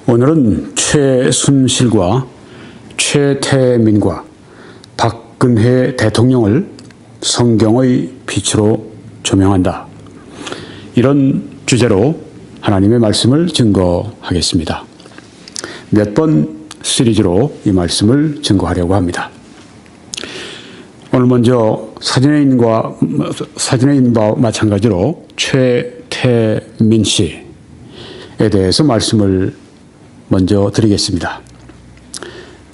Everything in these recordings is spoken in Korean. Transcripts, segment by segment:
오늘은 최순실과 최태민과 박근혜 대통령을 성경의 빛으로 조명한다. 이런 주제로 하나님의 말씀을 증거하겠습니다. 몇 번 시리즈로 이 말씀을 증거하려고 합니다. 오늘 먼저 사진에 있는 바와 마찬가지로 최태민 씨에 대해서 말씀을 먼저 드리겠습니다.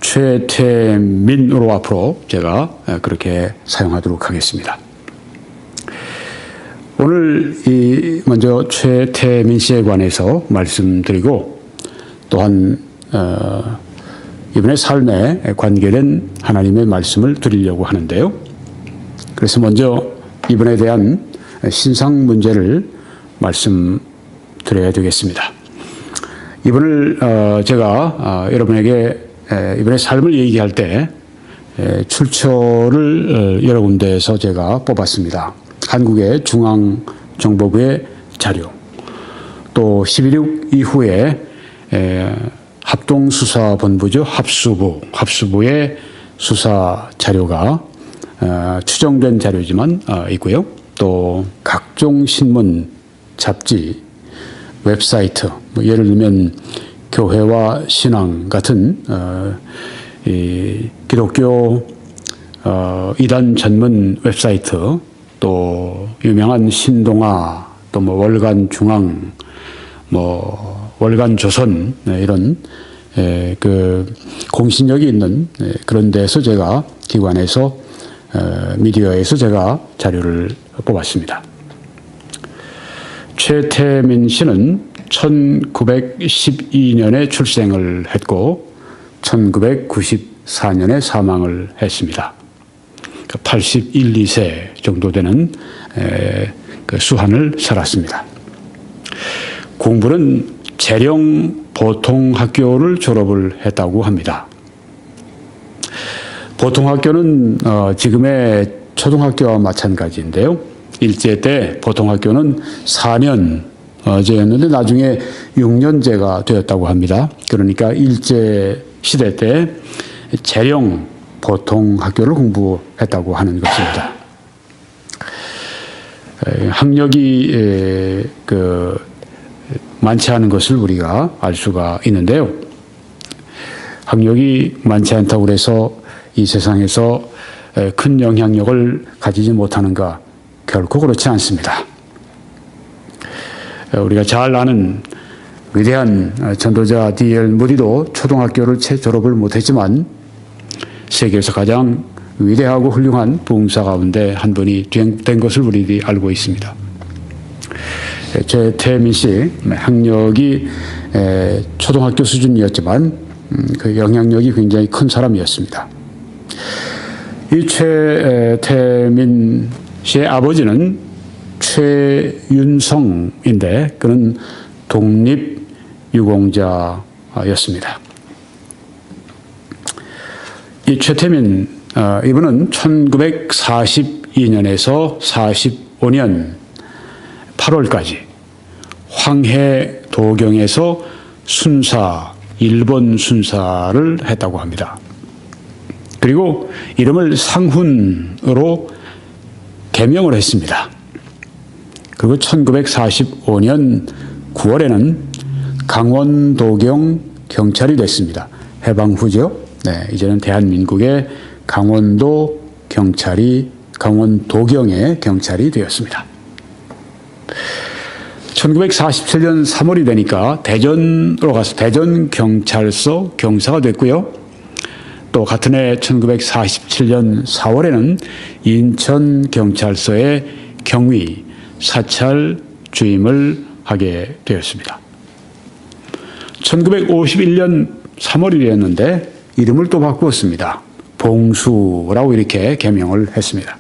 최태민으로 앞으로 제가 그렇게 사용하도록 하겠습니다. 오늘 먼저 최태민 씨에 관해서 말씀드리고 또한 이분의 삶에 관계된 하나님의 말씀을 드리려고 하는데요. 그래서 먼저 이분에 대한 신상 문제를 말씀드려야 되겠습니다. 이분을 제가 여러분에게 이분의 삶을 얘기할 때 출처를 여러 군데에서 제가 뽑았습니다. 한국의 중앙정보부의 자료, 또 11.6 이후에 합동수사본부죠. 합수부의 수사 자료가 추정된 자료지만 있고요. 또 각종 신문, 잡지, 웹사이트, 예를 들면 교회와 신앙 같은 이 기독교 이단 전문 웹사이트, 또 유명한 신동아, 또 월간 중앙, 월간 조선, 이런 그 공신력이 있는 그런 데서 제가 기관에서 미디어에서 제가 자료를 뽑았습니다. 최태민 씨는 1912년에 출생을 했고 1994년에 사망을 했습니다. 81, 2세 정도 되는 그 수한을 살았습니다. 공부는 재령 보통학교를 졸업을 했다고 합니다. 보통학교는 지금의 초등학교와 마찬가지인데요. 일제 때 보통학교는 4년제였는데 나중에 6년제가 되었다고 합니다. 그러니까 일제 시대 때 재령 보통학교를 공부했다고 하는 것입니다. 학력이 많지 않은 것을 우리가 알 수가 있는데요. 학력이 많지 않다고 해서 이 세상에서 큰 영향력을 가지지 못하는가? 결코 그렇지 않습니다. 우리가 잘 아는 위대한 전도자 D.L. 무디도 초등학교를 채 졸업을 못했지만 세계에서 가장 위대하고 훌륭한 부흥사 가운데 한 분이 된 것을 우리들이 알고 있습니다. 최태민 씨 학력이 초등학교 수준이었지만 그 영향력이 굉장히 큰 사람이었습니다. 이 최태민 씨의 아버지는 최윤성인데 그는 독립유공자였습니다. 이 최태민 이분은 1942년에서 45년 8월까지 황해도경에서 일본 순사를 했다고 합니다. 그리고 이름을 상훈으로 개명을 했습니다. 그리고 1945년 9월에는 강원도경 경찰이 됐습니다. 해방 후죠. 네, 이제는 대한민국의 강원도경의 경찰이 되었습니다. 1947년 3월이 되니까 대전으로 가서 대전경찰서 경사가 됐고요. 또 같은 해 1947년 4월에는 인천경찰서의 경위, 사찰 주임을 하게 되었습니다. 1951년 3월이 되었는데 이름을 또 바꾸었습니다. 봉수라고 이렇게 개명을 했습니다.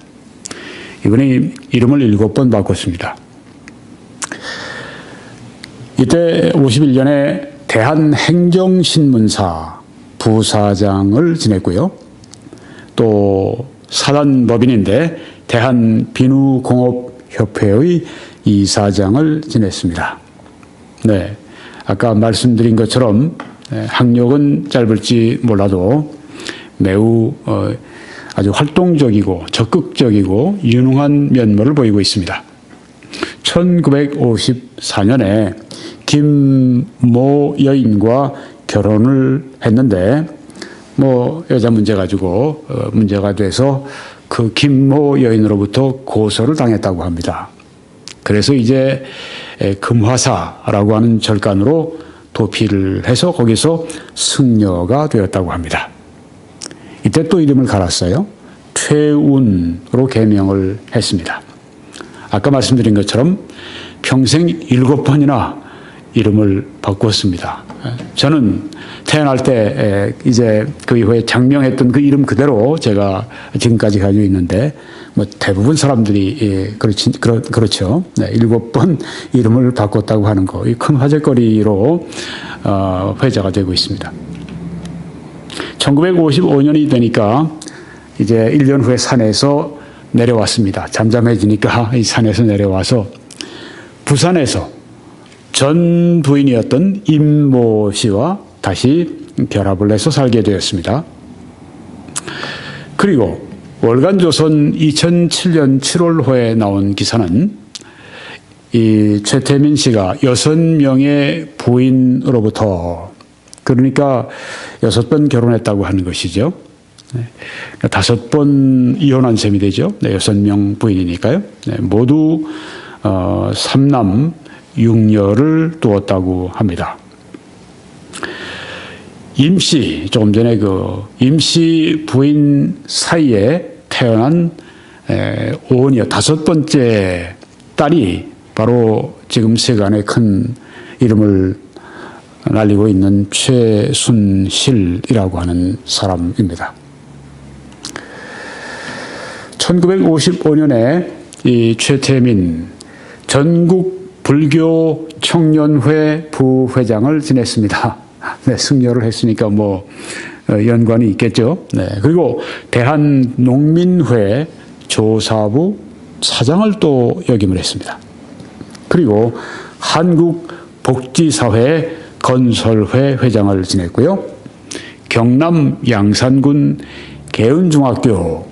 이분이 이름을 7번 바꿨습니다. 이때 51년에 대한행정신문사 부사장을 지냈고요. 또 사단법인인데 대한비누공업협회의 이사장을 지냈습니다. 네, 아까 말씀드린 것처럼 학력은 짧을지 몰라도 매우 아주 활동적이고 적극적이고 유능한 면모를 보이고 있습니다. 1954년에 김모 여인과 결혼을 했는데 뭐 여자 문제 가지고 문제가 돼서 그 김모 여인으로부터 고소를 당했다고 합니다. 그래서 이제 금화사라고 하는 절간으로 도피를 해서 거기서 승려가 되었다고 합니다. 이때 또 이름을 갈았어요. 퇴운으로 개명을 했습니다. 아까 말씀드린 것처럼 평생 7번이나 이름을 바꿨습니다. 저는 태어날 때 이제 그 이후에 장명했던 그 이름 그대로 제가 지금까지 가지고 있는데 뭐 대부분 사람들이 그렇죠. 네, 7번 이름을 바꿨다고 하는 거, 이 큰 화제거리로 회자가 되고 있습니다. 1955년이 되니까 이제 1년 후에 산에서 내려왔습니다. 잠잠해지니까 이 산에서 내려와서 부산에서 전 부인이었던 임모 씨와 다시 결합을 해서 살게 되었습니다. 그리고 월간조선 2007년 7월호에 나온 기사는 이 최태민 씨가 6명의 부인으로부터, 그러니까 6번 결혼했다고 하는 것이죠. 5번 이혼한 셈이 되죠. 6명 부인이니까요. 모두 3남 6녀를 두었다고 합니다. 임씨, 조금 전에 그 임씨 부인 사이에 태어난 오은이요, 5번째 딸이 바로 지금 세간에 큰 이름을 날리고 있는 최순실이라고 하는 사람입니다. 1955년에 이 최태민 전국 불교 청년회 부회장을 지냈습니다. 네, 승려를 했으니까 뭐 연관이 있겠죠. 네, 그리고 대한농민회 조사부 사장을 또 역임을 했습니다. 그리고 한국복지사회 건설회 회장을 지냈고요. 경남 양산군 계은중학교,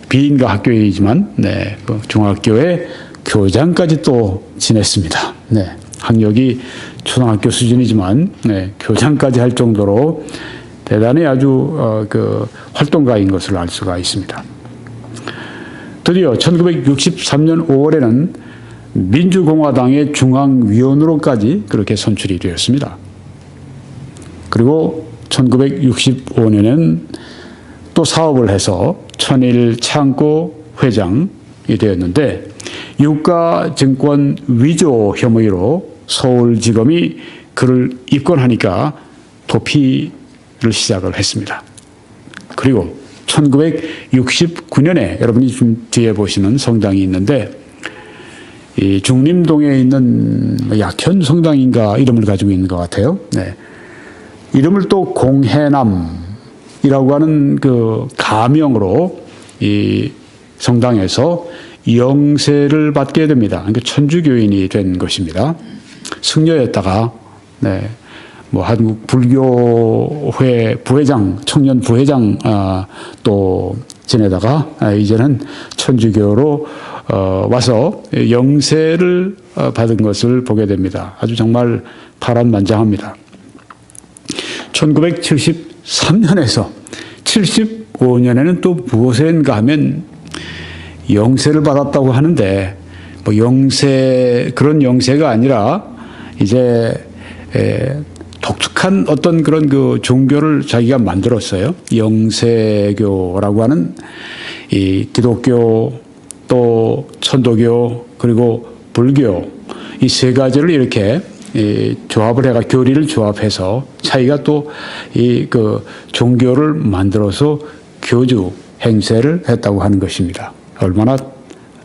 비인가 학교이지만 네, 그 중학교의 교장까지 또 지냈습니다. 네, 학력이 초등학교 수준이지만 네, 교장까지 할 정도로 대단히 아주 그 활동가인 것을 알 수가 있습니다. 드디어 1963년 5월에는 민주공화당의 중앙위원으로까지 그렇게 선출이 되었습니다. 그리고 1965년에는 또 사업을 해서 천일 창고 회장이 되었는데 유가증권 위조 혐의로 서울지검이 그를 입건하니까 도피를 시작을 했습니다. 그리고 1969년에 여러분이 좀 뒤에 보시는 성당이 있는데 이 중림동에 있는 약현 성당인가 이름을 가지고 있는 것 같아요. 네. 이름을 또 공해남이라고 하는 그 가명으로 이 성당에서 영세를 받게 됩니다. 그러니까 천주교인이 된 것입니다. 승려였다가 네, 뭐 한국 불교회 부회장, 청년 부회장 또 지내다가 이제는 천주교로 와서 영세를 받은 것을 보게 됩니다. 아주 정말 파란만장합니다. 1973년에서 75년에는 또 무엇인가 하면 영세를 받았다고 하는데 뭐 영세, 그런 영세가 아니라 이제 독특한 어떤 그런 그 종교를 자기가 만들었어요. 영세교라고 하는 이 기독교 또 천도교 그리고 불교 이 세 가지를 이렇게 조합을 해가 교리를 조합해서 자기가 또 이 그 종교를 만들어서 교주 행세를 했다고 하는 것입니다. 얼마나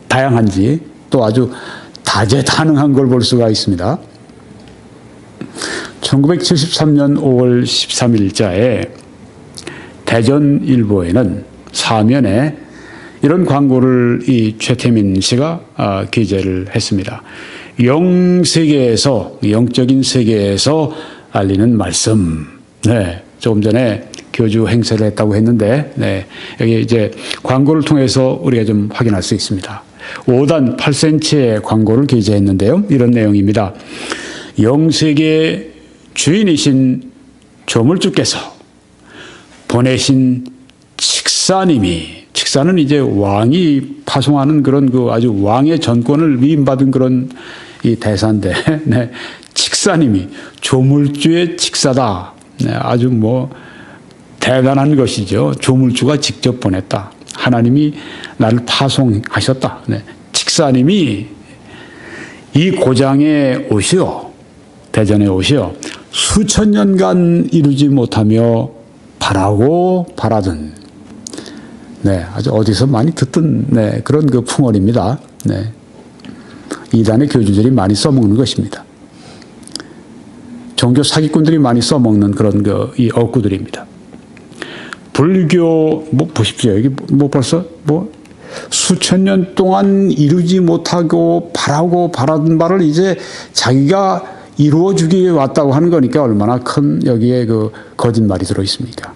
다양한지 또 아주 다재다능한 걸 볼 수가 있습니다. 1973년 5월 13일자에 대전일보에는 사면에 이런 광고를 이 최태민 씨가 기재를 했습니다. 영세계에서, 영적인 세계에서 알리는 말씀. 네. 조금 전에 교주 행세를 했다고 했는데, 네. 여기 이제 광고를 통해서 우리가 좀 확인할 수 있습니다. 5단 8cm의 광고를 게재했는데요. 이런 내용입니다. 영세계의 주인이신 조물주께서 보내신 칙사님이, 칙사는 이제 왕이 파송하는 그런 그 아주 왕의 전권을 위임받은 그런 이 대사인데, 네. 칙사님이 조물주의 칙사다. 네. 아주 뭐 대단한 것이죠. 조물주가 직접 보냈다. 하나님이 나를 파송하셨다. 네. 칙사님이 이 고장에 오시어, 대전에 오시어 수천 년간 이루지 못하며 바라고 바라던, 네, 아주 어디서 많이 듣던, 네, 그런 그 풍월입니다. 네. 이단의 교주들이 많이 써먹는 것입니다. 종교 사기꾼들이 많이 써먹는 그런 이 어구들입니다. 불교, 뭐 보십시오. 여기 뭐 벌써 뭐 수천 년 동안 이루지 못하고 바라고 바라던 바를 이제 자기가 이루어주기 위해 왔다고 하는 거니까 얼마나 큰 여기에 그 거짓말이 들어 있습니까?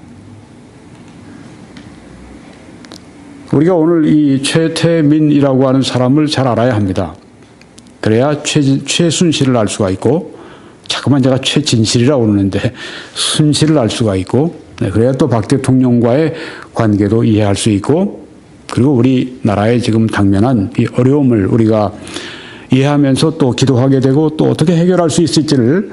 우리가 오늘 이 최태민이라고 하는 사람을 잘 알아야 합니다. 그래야 최순실을 알 수가 있고, 자꾸만 제가 최진실이라고 그러는데 순실을 알 수가 있고, 네, 그래야 또 박 대통령과의 관계도 이해할 수 있고, 그리고 우리나라에 지금 당면한 이 어려움을 우리가 이해하면서 또 기도하게 되고 또 어떻게 해결할 수 있을지를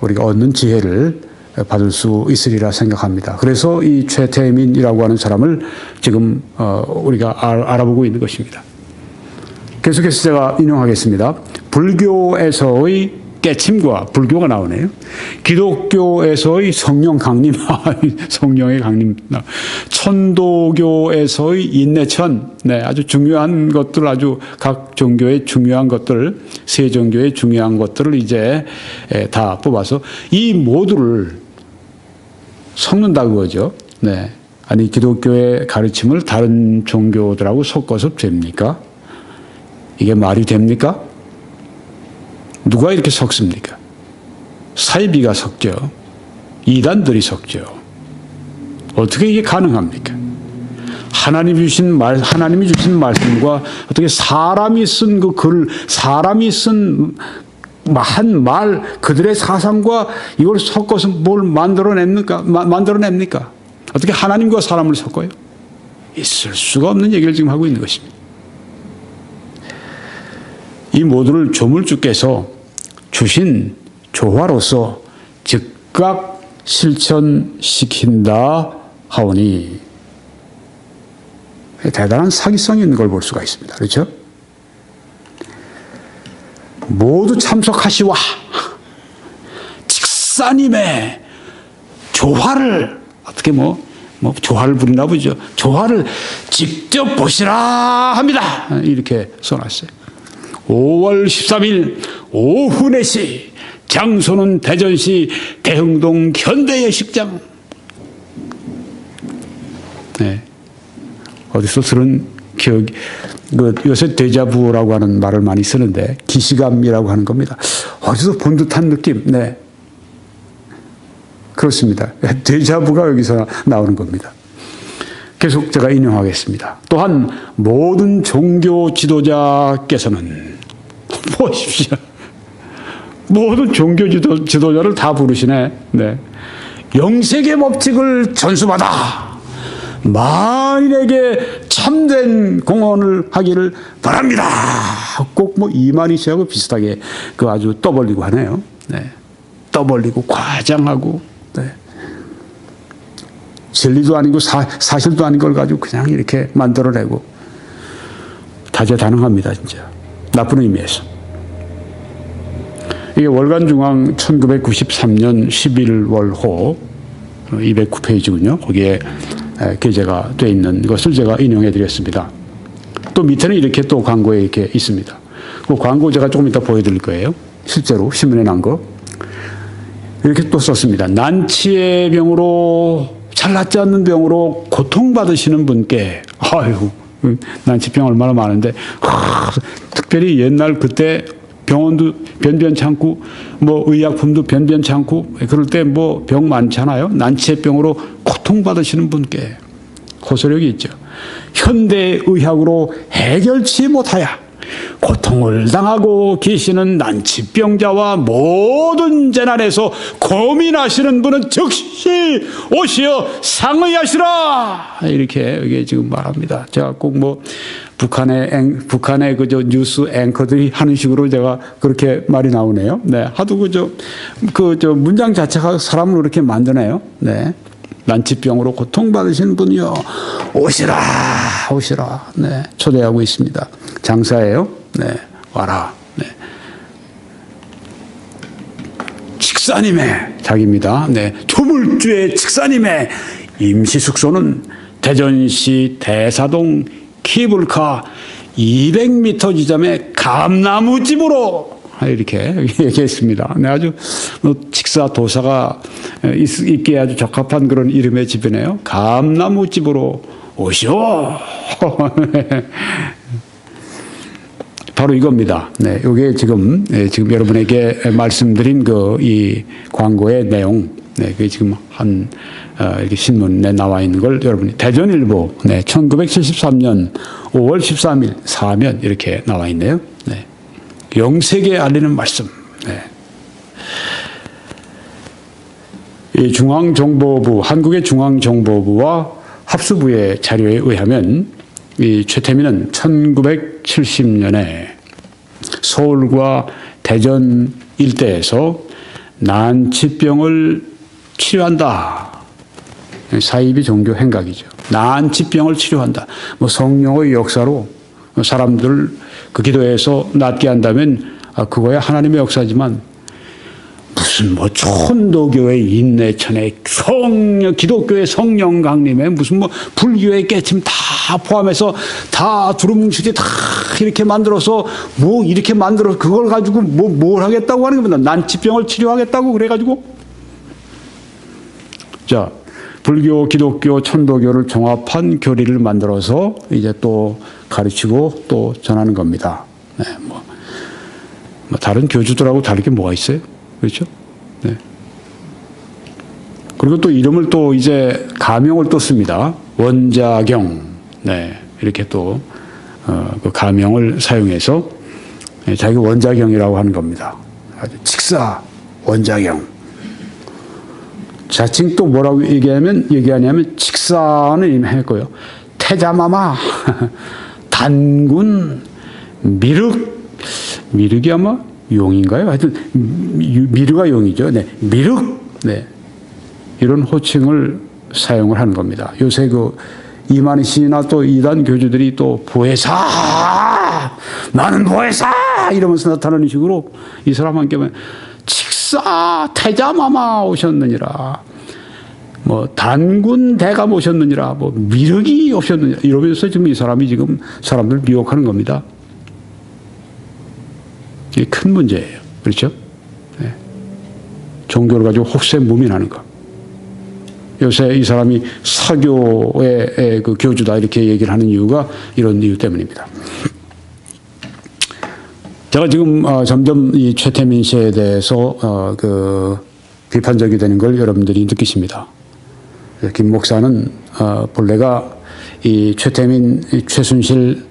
우리가 얻는 지혜를 받을 수 있으리라 생각합니다. 그래서 이 최태민이라고 하는 사람을 지금 우리가 알아보고 있는 것입니다. 계속해서 제가 인용하겠습니다. 불교에서의 깨침과 불교가 나오네요. 기독교에서의 성령 강림, 성령의 강림, 천도교에서의 인내천, 네, 아주 중요한 것들, 아주 각 종교의 중요한 것들, 세 종교의 중요한 것들을 이제 다 뽑아서 이 모두를 섞는다 그거죠. 네, 아니 기독교의 가르침을 다른 종교들하고 섞어서 됩니까? 이게 말이 됩니까? 누가 이렇게 섞습니까? 사이비가 섞죠. 이단들이 섞죠. 어떻게 이게 가능합니까? 하나님이 주신 말씀과 어떻게 사람이 쓴 그 글, 사람이 쓴 한 말, 그들의 사상과 이걸 섞어서 뭘 만들어냅니까? 어떻게 하나님과 사람을 섞어요? 있을 수가 없는 얘기를 지금 하고 있는 것입니다. 이 모두를 조물주께서 주신 조화로서 즉각 실천시킨다 하오니, 대단한 사기성이 있는 걸 볼 수가 있습니다. 그렇죠? 모두 참석하시와 칙사님의 조화를, 어떻게 뭐 조화를 부리나 보죠. 조화를 직접 보시라 합니다. 이렇게 써놨어요. 5월 13일 오후 4시, 장소는 대전시 대흥동 현대예식장. 네. 어디서 들은 기억이, 요새 데자부라고 하는 말을 많이 쓰는데, 기시감이라고 하는 겁니다. 어디서 본 듯한 느낌. 네. 그렇습니다. 데자부가 여기서 나오는 겁니다. 계속 제가 인용하겠습니다. 또한 모든 종교 지도자께서는, 보십시오. 모든 종교 지도자를 다 부르시네. 네. 영세계 법칙을 전수받아 만인에게 참된 공헌을 하기를 바랍니다. 꼭 뭐 이만희 씨하고 비슷하게 그 아주 떠벌리고 하네요. 네. 떠벌리고 과장하고, 네. 진리도 아니고 사실도 아닌 걸 가지고 그냥 이렇게 만들어내고, 다재다능합니다, 진짜. 나쁜 의미에서. 이게 월간중앙 1993년 11월호 209페이지군요. 거기에 게재가 되어 있는 것을 제가 인용해 드렸습니다. 또 밑에는 이렇게 또 광고에 이렇게 있습니다. 그 광고 제가 조금 이따 보여드릴 거예요. 실제로 신문에 난 거. 이렇게 또 썼습니다. 난치의 병으로, 잘 낫지 않는 병으로 고통받으시는 분께, 아유, 난치병 얼마나 많은데, 특별히 옛날 그때 병원도 변변찮고 뭐 의약품도 변변찮고 그럴 때 뭐 병 많잖아요. 난치의 병으로 고통받으시는 분께 호소력이 있죠. 현대의학으로 해결치 못하여 고통을 당하고 계시는 난치병자와 모든 재난에서 고민하시는 분은 즉시 오시어 상의하시라 이렇게 이게 지금 말합니다. 제가 꼭 뭐 북한의 그저 뉴스 앵커들이 하는 식으로 제가 그렇게 말이 나오네요. 네, 하도 그저 문장 자체가 사람을 그렇게 만드네요. 네. 난치병으로 고통받으시는 분이요 오시라 오시라 네 초대하고 있습니다. 장사예요. 네 와라. 네. 칙사님의 자기입니다. 네 조물주의 칙사님의 임시 숙소는 대전시 대사동 케이블카 200m 지점의 감나무집으로 이렇게 얘기했습니다. 네, 아주 직사 도사가 있기에 아주 적합한 그런 이름의 집이네요. 감나무집으로 오시오. 바로 이겁니다. 네, 이게 지금 여러분에게 말씀드린 이 광고의 내용. 네, 그게 지금 이렇게 신문에 나와 있는 걸 여러분이 대전일보, 네, 1973년 5월 13일 사면 이렇게 나와 있네요. 네. 영세계에 알리는 말씀. 네. 이 중앙정보부, 한국의 중앙정보부와 합수부의 자료에 의하면 이 최태민은 1970년에 서울과 대전 일대에서 난치병을 치료한다. 사이비 종교 행각이죠. 난치병을 치료한다. 뭐 성령의 역사로 사람들 그 기도에서 낫게 한다면 그거야 하나님의 역사지만 무슨 뭐 천도교의 인내천의 기독교의 성령 강림에 무슨 뭐 불교의 깨침 다 포함해서 다 두루뭉실이 다 이렇게 만들어서 뭐 이렇게 만들어 그걸 가지고 뭘 하겠다고 하는 겁니다. 난치병을 치료하겠다고 그래가지고 자 불교, 기독교, 천도교를 종합한 교리를 만들어서 이제 또 가르치고 또 전하는 겁니다. 네, 뭐 다른 교주들하고 다르게 뭐가 있어요? 그렇죠? 네. 그리고 또 이름을 또 이제 가명을 또 씁니다. 원자경. 네, 이렇게 또 그 가명을 사용해서 자기 원자경이라고 하는 겁니다. 아주 직사 원자경. 자칭 또 뭐라고 얘기하냐면 직사는 했고요. 태자마마, 단군, 미륵이 아마 용인가요? 하여튼 미르가 용이죠. 네, 미륵. 네, 이런 호칭을 사용을 하는 겁니다. 요새 이만희 씨나 또 이단 교주들이 또 보혜사, 나는 보혜사 이러면서 나타나는 식으로 이 사람한테 직사 태자마마 오셨느니라, 뭐 단군 대감 오셨느니라, 뭐 미륵이 오셨느니라 이러면서 지금 이 사람이 지금 사람들 미혹하는 겁니다. 이게 큰 문제예요. 그렇죠? 네. 종교를 가지고 혹세무민하는 거. 요새 이 사람이 사교의 그 교주다 이렇게 얘기를 하는 이유가 이런 이유 때문입니다. 제가 지금 점점 이 최태민 씨에 대해서 비판적이 되는 걸 여러분들이 느끼십니다. 김 목사는 본래가 이 최태민, 최순실,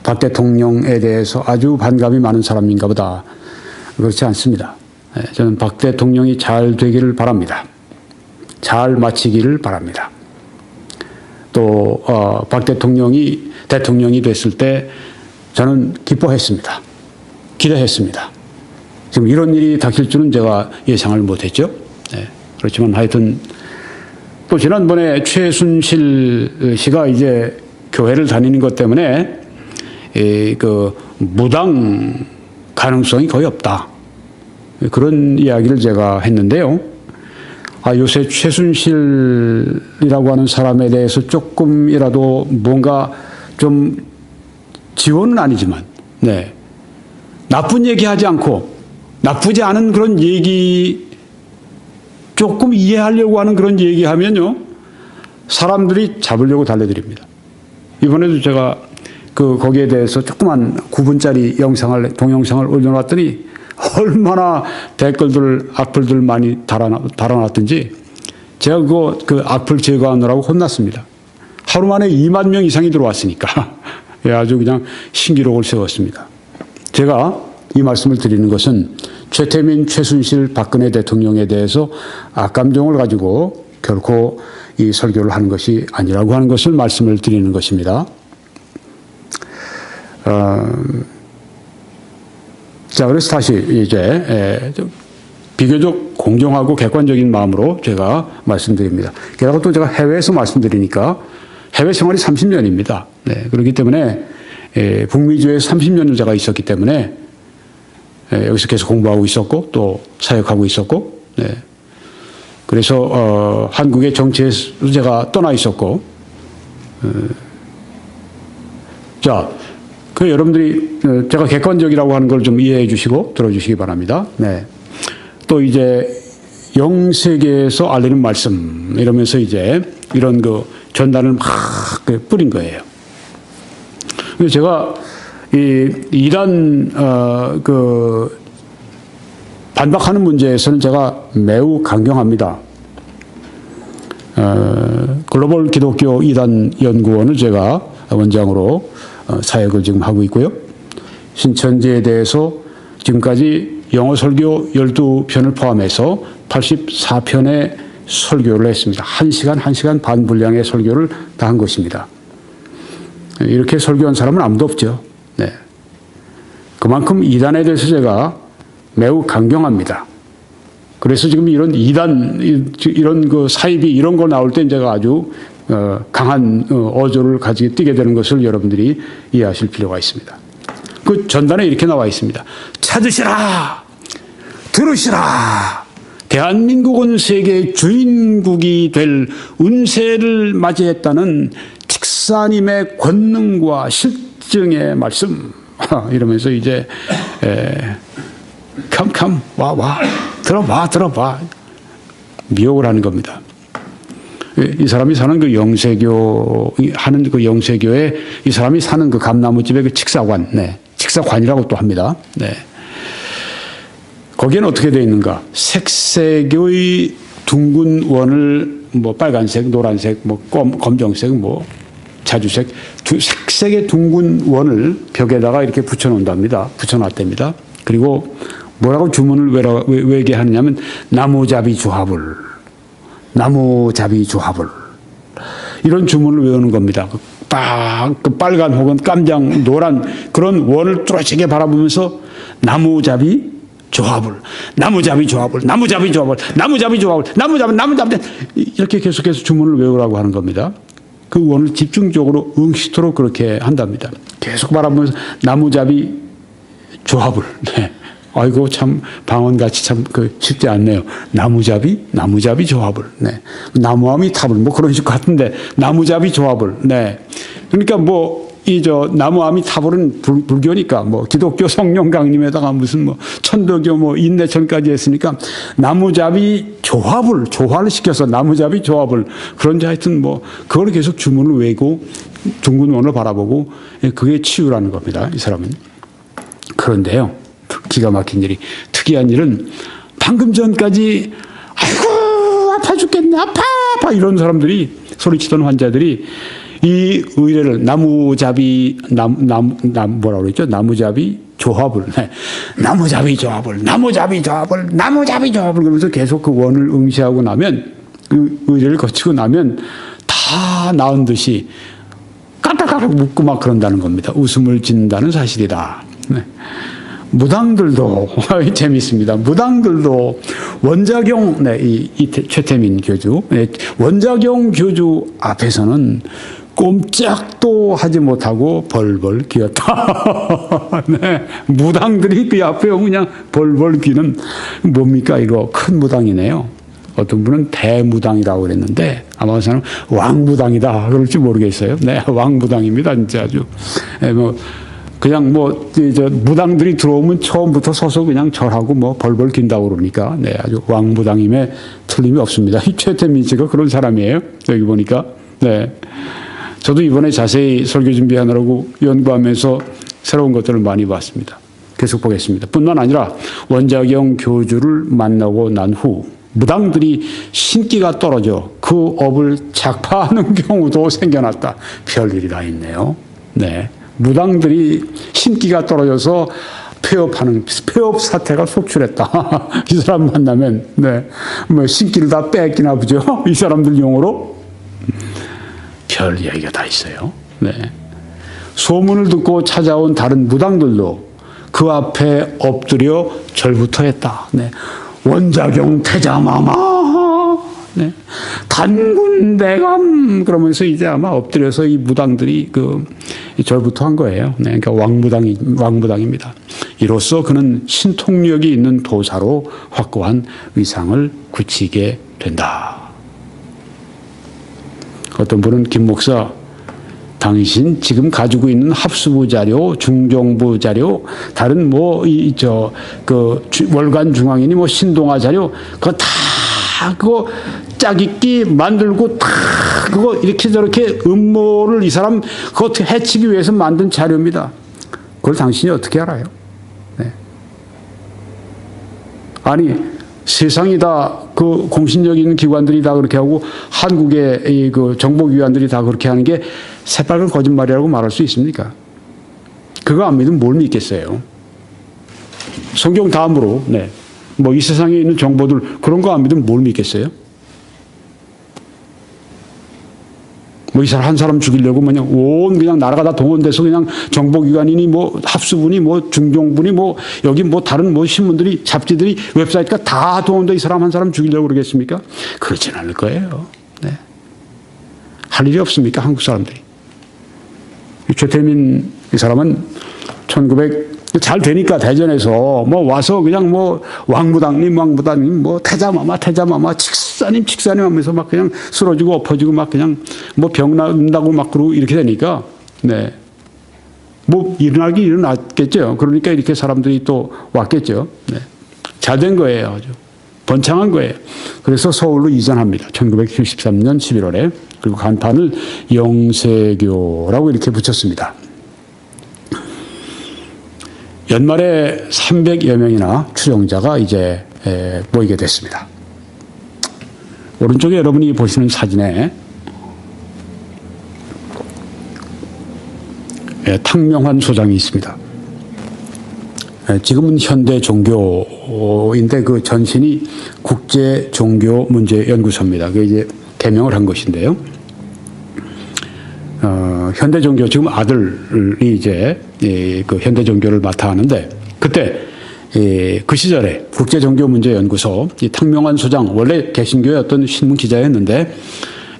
박 대통령에 대해서 아주 반감이 많은 사람인가 보다. 그렇지 않습니다. 저는 박 대통령이 잘 되기를 바랍니다. 잘 마치기를 바랍니다. 또 박 대통령이 됐을 때 저는 기뻐했습니다. 기대했습니다. 지금 이런 일이 닥칠 줄은 제가 예상을 못했죠. 네. 그렇지만 하여튼 또 지난번에 최순실 씨가 이제 교회를 다니는 것 때문에 무당 가능성이 거의 없다. 그런 이야기를 제가 했는데요. 요새 최순실이라고 하는 사람에 대해서 조금이라도 뭔가 좀 지원은 아니지만, 네. 나쁜 얘기 하지 않고, 나쁘지 않은 그런 얘기, 조금 이해하려고 하는 그런 얘기 하면요, 사람들이 잡으려고 달려들입니다. 이번에도 제가 거기에 대해서 조그만 9분짜리 동영상을 올려놨더니 얼마나 댓글들, 악플들 많이 달아놨던지 제가 그 악플 제거하느라고 혼났습니다. 하루 만에 2만 명 이상이 들어왔으니까 아주 그냥 신기록을 세웠습니다. 제가 이 말씀을 드리는 것은 최태민, 최순실, 박근혜 대통령에 대해서 악감정을 가지고 결코 이 설교를 하는 것이 아니라고 하는 것을 말씀을 드리는 것입니다. 자, 그래서 다시 이제 비교적 공정하고 객관적인 마음으로 제가 말씀드립니다. 게다가 또 제가 해외에서 말씀드리니까 해외 생활이 30년입니다. 네, 그렇기 때문에 북미주에 30년을 제가 있었기 때문에 여기서 계속 공부하고 있었고 또 사역하고 있었고, 네. 그래서 한국의 정치에서 제가 떠나 있었고, 자, 여러분들이 제가 객관적이라고 하는 걸 좀 이해해 주시고 들어주시기 바랍니다. 네. 또 이제 영세계에서 알리는 말씀 이러면서 이제 이런 전단을 막 뿌린 거예요. 그래서 제가 이란 반박하는 문제에서는 제가 매우 강경합니다. 글로벌 기독교 이단 연구원을 제가 원장으로 사역을 지금 하고 있고요. 신천지에 대해서 지금까지 영어 설교 12편을 포함해서 84편의 설교를 했습니다. 1시간 반 분량의 설교를 다 한 것입니다. 이렇게 설교한 사람은 아무도 없죠. 네. 그만큼 이단에 대해서 제가 매우 강경합니다. 그래서 지금 이런 이런 사입이 이런 거 나올 때 제가 아주 강한 어조를 가지고 뛰게 되는 것을 여러분들이 이해하실 필요가 있습니다. 그 전단에 이렇게 나와 있습니다. 찾으시라! 들으시라! 대한민국은 세계의 주인국이 될 운세를 맞이했다는 직사님의 권능과 실증의 말씀. 이러면서 이제 컴 와 들어봐 미혹을 하는 겁니다. 이 사람이 사는 그 영세교 하는 그 영세교에 이 사람이 사는 그 감나무집의 그 직사관, 네, 직사관이라고 또 합니다. 네. 거기에는 어떻게 되어 있는가? 색색의 둥근 원을 뭐 빨간색, 노란색, 뭐 검정색, 뭐 자주색, 색색의 둥근 원을 벽에다가 이렇게 붙여놓는답니다. 붙여놨답니다. 그리고 뭐라고 주문을 외게 하느냐면 나무잡이 조합을 이런 주문을 외우는 겁니다. 그 빨간 혹은 깜장 노란 그런 원을 뚜렷하게 바라보면서 나무잡이 조합을 이렇게 계속해서 주문을 외우라고 하는 겁니다. 그 원을 집중적으로 응시토록 그렇게 한답니다. 계속 바라보면서 나무잡이 조합을. 네. 아이고 참 방언같이 참 쉽지 않네요. 나무잡이 조합을. 네. 나무아미 탑을 뭐 그런 식 같은데 나무잡이 조합을. 네. 그러니까 뭐 나무아미 탑을은 불교니까 뭐 기독교 성령 강림에다가 무슨 뭐 천도교 뭐 인내천까지 했으니까 나무잡이 조화를 시켜서 나무잡이 조합을 그런지 하여튼 뭐 그걸 계속 주문을 외고 둥근 원을 바라보고 그게 치유라는 겁니다. 이 사람은. 그런데요. 기가 막힌 일이 특이한 일은 방금 전까지 아이고 아파 죽겠네 아파 이런 사람들이 소리치던 환자들이 이 의뢰를 나무잡이 뭐라고 그랬죠? 나무잡이 조합을 그러면서 계속 그 원을 응시하고 나면 그 의뢰를 거치고 나면 다 나은 듯이 까딱까딱 묻고 막 그런다는 겁니다. 웃음을 짓는다는 사실이다. 네. 무당들도 재미있습니다. 무당들도 원자경 이 최태민 교주 원자경 교주 앞에서는 꼼짝도 하지 못하고 벌벌 기었다. 네. 무당들이 그 앞에 그냥 벌벌 기는 뭡니까 이거 큰 무당이네요. 어떤 분은 대무당이라고 그랬는데 아마 그 사람은 왕무당이다 그럴지 모르겠어요. 네, 왕무당입니다. 진짜 아주 그냥 무당들이 들어오면 처음부터 서서 그냥 절하고 벌벌 긴다고 그러니까, 네, 아주 왕무당임에 틀림이 없습니다. 이 최태민 씨가 그런 사람이에요. 여기 보니까. 네. 저도 이번에 자세히 설교 준비하느라고 연구하면서 새로운 것들을 많이 봤습니다. 계속 보겠습니다. 뿐만 아니라 원자경 교주를 만나고 난 후 무당들이 신기가 떨어져 그 업을 작파하는 경우도 생겨났다. 별일이 다 있네요. 네, 무당들이 신기가 떨어져서 폐업 사태가 속출했다. 이 사람 만나면 네, 뭐 신기를 다 뺏기나 보죠. 이 사람들 용어로 별 이야기가 다 있어요. 네, 소문을 듣고 찾아온 다른 무당들도 그 앞에 엎드려 절부터 했다. 네. 원자경 태자마마, 네. 단군대감 그러면서 이제 아마 엎드려서 이 무당들이 그 절부터 한 거예요. 네. 그러니까 왕무당입니다. 이로써 그는 신통력이 있는 도사로 확고한 위상을 굳히게 된다. 어떤 분은 김 목사, 당신 지금 가지고 있는 합수부 자료, 중정부 자료, 다른 월간 중앙이니 신동아 자료, 그거 짜깁기 만들고 그거 이렇게 저렇게 음모를 이 사람 그거 해치기 위해서 만든 자료입니다. 그걸 당신이 어떻게 알아요? 네. 아니, 세상이 다 그 공신력 있는 기관들이 다 그렇게 하고 한국의 그 정보기관들이 다 그렇게 하는 게 새빨간 거짓말이라고 말할 수 있습니까? 그거 안 믿으면 뭘 믿겠어요? 성경 다음으로 네. 이 세상에 있는 정보들 그런 거 안 믿으면 뭘 믿겠어요? 이 사람 한 사람 죽이려고 그냥 나라가 다 동원돼서 그냥 정보기관이니 합수분이 중정분이 여기 다른 신문들이 잡지들이 웹사이트가 다 동원돼 이 사람 한 사람 죽이려고 그러겠습니까? 그렇진 않을 거예요. 네. 할 일이 없습니까? 한국 사람들이. 최태민 이 사람은 잘 되니까 대전에서 와서 그냥 왕무당님 태자마마 칙사님 하면서 막 그냥 쓰러지고 엎어지고 막 그냥 병 난다고 막 그러고 이렇게 되니까 네. 일어나긴 일어났겠죠. 그러니까 이렇게 사람들이 또 왔겠죠. 네. 잘 된 거예요. 아주 번창한 거예요. 그래서 서울로 이전합니다. 1973년 11월에. 그리고 간판을 영세교라고 이렇게 붙였습니다. 연말에 300여 명이나 추종자가 이제 모이게 됐습니다. 오른쪽에 여러분이 보시는 사진에 탕명환 소장이 있습니다. 지금은 현대 종교인데 그 전신이 국제 종교 문제 연구소입니다. 그게 이제 개명을 한 것인데요. 현대 종교 지금 아들이 이제 그 현대 종교를 맡아 하는데 그때 그 시절에 국제 종교 문제 연구소 이 탕명환 소장 원래 개신교의 어떤 신문 기자였는데